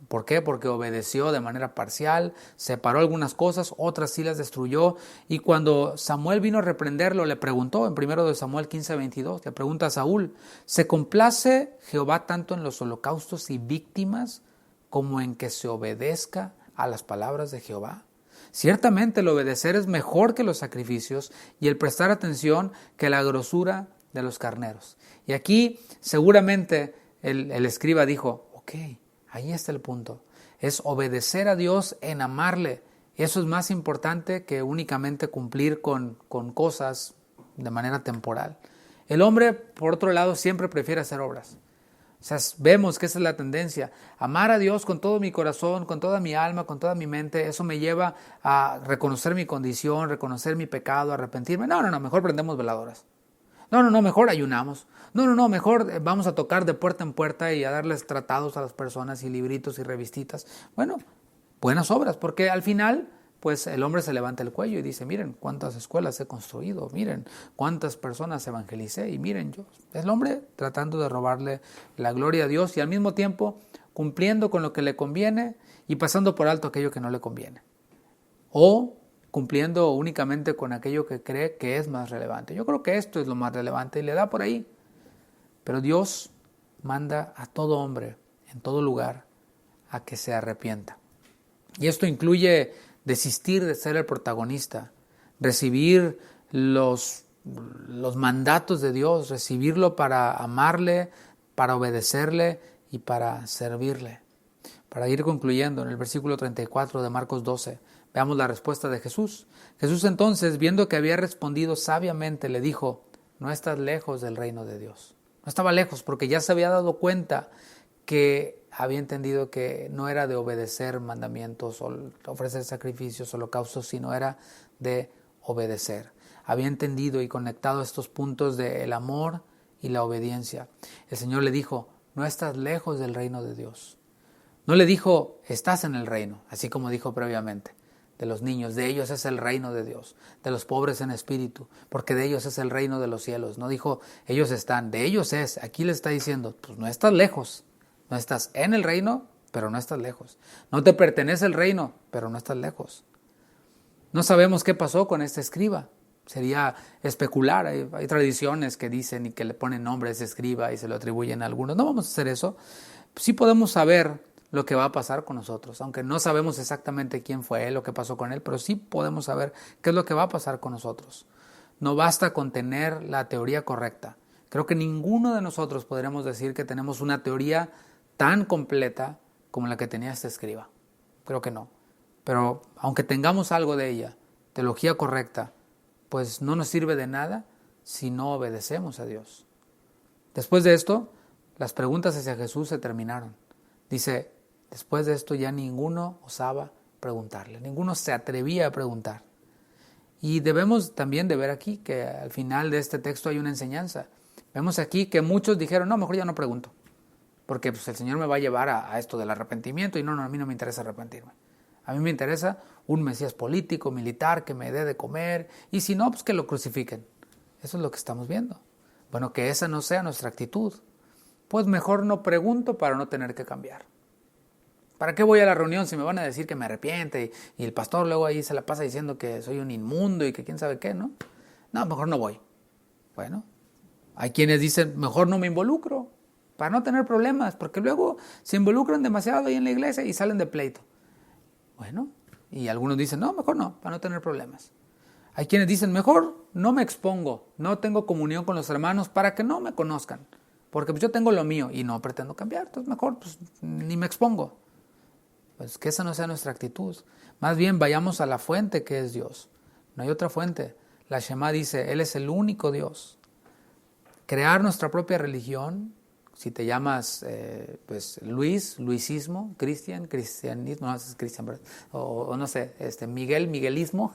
¿Por qué? Porque obedeció de manera parcial, separó algunas cosas, otras sí las destruyó. Y cuando Samuel vino a reprenderlo, le preguntó, en 1 Samuel 15:22, le pregunta a Saúl, ¿se complace Jehová tanto en los holocaustos y víctimas como en que se obedezca a las palabras de Jehová? Ciertamente el obedecer es mejor que los sacrificios y el prestar atención que la grosura de los carneros. Y aquí seguramente el escriba dijo, ok, ahí está el punto. Es obedecer a Dios en amarle. Eso es más importante que únicamente cumplir con cosas de manera temporal. El hombre, por otro lado, siempre prefiere hacer obras. O sea, vemos que esa es la tendencia. Amar a Dios con todo mi corazón, con toda mi alma, con toda mi mente, eso me lleva a reconocer mi condición, reconocer mi pecado, arrepentirme. No, mejor prendemos veladoras. No, mejor ayunamos. No, mejor vamos a tocar de puerta en puerta y a darles tratados a las personas y libritos y revistitas. Bueno, buenas obras, porque al final, pues el hombre se levanta el cuello y dice, miren cuántas escuelas he construido, miren cuántas personas evangelicé y miren yo. Es el hombre tratando de robarle la gloria a Dios y al mismo tiempo cumpliendo con lo que le conviene y pasando por alto aquello que no le conviene. O cumpliendo únicamente con aquello que cree que es más relevante. Yo creo que esto es lo más relevante y le da por ahí. Pero Dios manda a todo hombre, en todo lugar, a que se arrepienta. Y esto incluye desistir de ser el protagonista, recibir los mandatos de Dios, recibirlo para amarle, para obedecerle y para servirle. Para ir concluyendo, en el versículo 34 de Marcos 12, veamos la respuesta de Jesús. Jesús entonces, viendo que había respondido sabiamente, le dijo, no estás lejos del reino de Dios. No estaba lejos porque ya se había dado cuenta que había entendido que no era de obedecer mandamientos o ofrecer sacrificios, holocaustos, sino era de obedecer. Había entendido y conectado estos puntos del amor y la obediencia. El Señor le dijo, no estás lejos del reino de Dios. No le dijo, estás en el reino, así como dijo previamente. De los niños, de ellos es el reino de Dios, de los pobres en espíritu, porque de ellos es el reino de los cielos. No dijo, ellos están, de ellos es. Aquí le está diciendo, pues no estás lejos, no estás en el reino, pero no estás lejos. No te pertenece el reino, pero no estás lejos. No sabemos qué pasó con este escriba. Sería especular, hay tradiciones que dicen y que le ponen nombre a ese escriba y se lo atribuyen a algunos. No vamos a hacer eso. Sí podemos saber lo que va a pasar con nosotros, aunque no sabemos exactamente quién fue él o qué pasó con él, pero sí podemos saber qué es lo que va a pasar con nosotros. No basta con tener la teoría correcta. Creo que ninguno de nosotros podremos decir que tenemos una teoría tan completa como la que tenía este escriba. Creo que no. Pero aunque tengamos algo de ella, teología correcta, pues no nos sirve de nada si no obedecemos a Dios. Después de esto, las preguntas hacia Jesús se terminaron. Dice, después de esto ya ninguno osaba preguntarle, ninguno se atrevía a preguntar. Y debemos también de ver aquí que al final de este texto hay una enseñanza. Vemos aquí que muchos dijeron, no, mejor ya no pregunto, porque pues, el Señor me va a llevar a esto del arrepentimiento y no, a mí no me interesa arrepentirme. A mí me interesa un Mesías político, militar, que me dé de comer, y si no, pues que lo crucifiquen. Eso es lo que estamos viendo. Bueno, que esa no sea nuestra actitud. Pues mejor no pregunto para no tener que cambiar. ¿Para qué voy a la reunión si me van a decir que me arrepiente y el pastor luego ahí se la pasa diciendo que soy un inmundo y que quién sabe qué, ¿no? No, mejor no voy. Bueno, hay quienes dicen, mejor no me involucro para no tener problemas, porque luego se involucran demasiado ahí en la iglesia y salen de pleito. Bueno, y algunos dicen, no, mejor no, para no tener problemas. Hay quienes dicen, mejor no me expongo, no tengo comunión con los hermanos para que no me conozcan, porque pues yo tengo lo mío y no pretendo cambiar, entonces mejor pues ni me expongo. Pues que esa no sea nuestra actitud. Más bien vayamos a la fuente que es Dios. No hay otra fuente. La Shema dice, Él es el único Dios. Crear nuestra propia religión, si te llamas Luisismo, cristianismo, no es cristian, o no sé, miguelismo.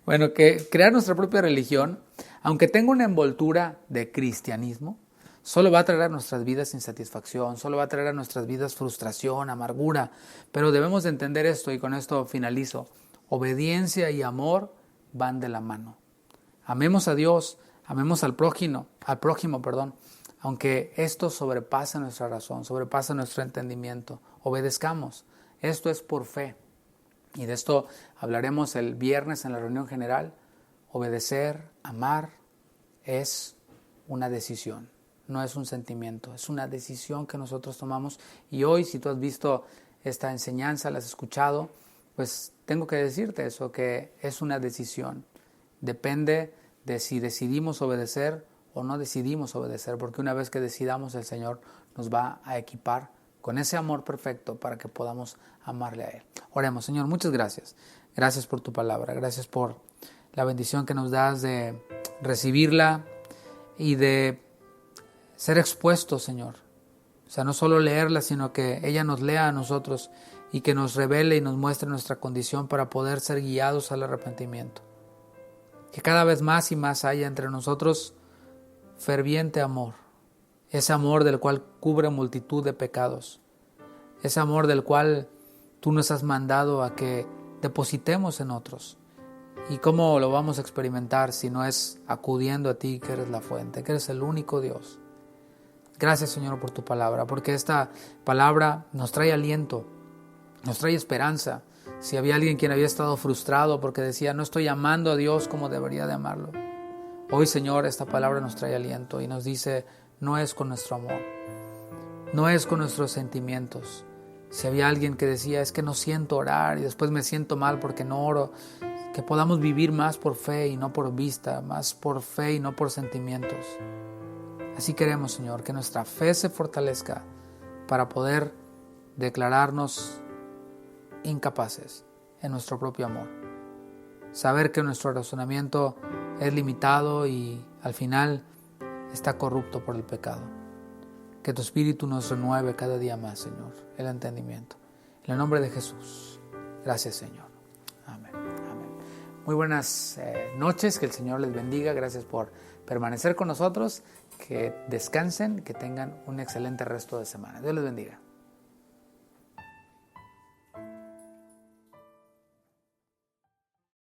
Bueno, que crear nuestra propia religión, aunque tenga una envoltura de cristianismo, solo va a traer a nuestras vidas insatisfacción, solo va a traer a nuestras vidas frustración, amargura. Pero debemos de entender esto y con esto finalizo. Obediencia y amor van de la mano. Amemos a Dios, amemos al prójimo, aunque esto sobrepasa nuestra razón, sobrepasa nuestro entendimiento. Obedezcamos. Esto es por fe. Y de esto hablaremos el viernes en la reunión general. Obedecer, amar, es una decisión. No es un sentimiento, es una decisión que nosotros tomamos. Y hoy, si tú has visto esta enseñanza, la has escuchado, pues tengo que decirte eso, que es una decisión. Depende de si decidimos obedecer o no decidimos obedecer, porque una vez que decidamos, el Señor nos va a equipar con ese amor perfecto para que podamos amarle a Él. Oremos. Señor, muchas gracias. Gracias por tu palabra, gracias por la bendición que nos das de recibirla y de ser expuestos, Señor. O sea, no solo leerla, sino que ella nos lea a nosotros y que nos revele y nos muestre nuestra condición para poder ser guiados al arrepentimiento. Que cada vez más y más haya entre nosotros ferviente amor. Ese amor del cual cubre multitud de pecados. Ese amor del cual tú nos has mandado a que depositemos en otros. ¿Y cómo lo vamos a experimentar si no es acudiendo a ti, que eres la fuente, que eres el único Dios? Gracias, Señor, por tu palabra, porque esta palabra nos trae aliento, nos trae esperanza. Si había alguien quien había estado frustrado porque decía, no estoy amando a Dios como debería de amarlo. Hoy, Señor, esta palabra nos trae aliento y nos dice, no es con nuestro amor, no es con nuestros sentimientos. Si había alguien que decía, es que no siento orar y después me siento mal porque no oro, que podamos vivir más por fe y no por vista, más por fe y no por sentimientos. Así queremos, Señor, que nuestra fe se fortalezca para poder declararnos incapaces en nuestro propio amor. Saber que nuestro razonamiento es limitado y al final está corrupto por el pecado. Que tu Espíritu nos renueve cada día más, Señor, el entendimiento. En el nombre de Jesús. Gracias, Señor. Amén. Amén. Muy buenas noches, que el Señor les bendiga. Gracias por permanecer con nosotros. Que descansen, que tengan un excelente resto de semana. Dios les bendiga.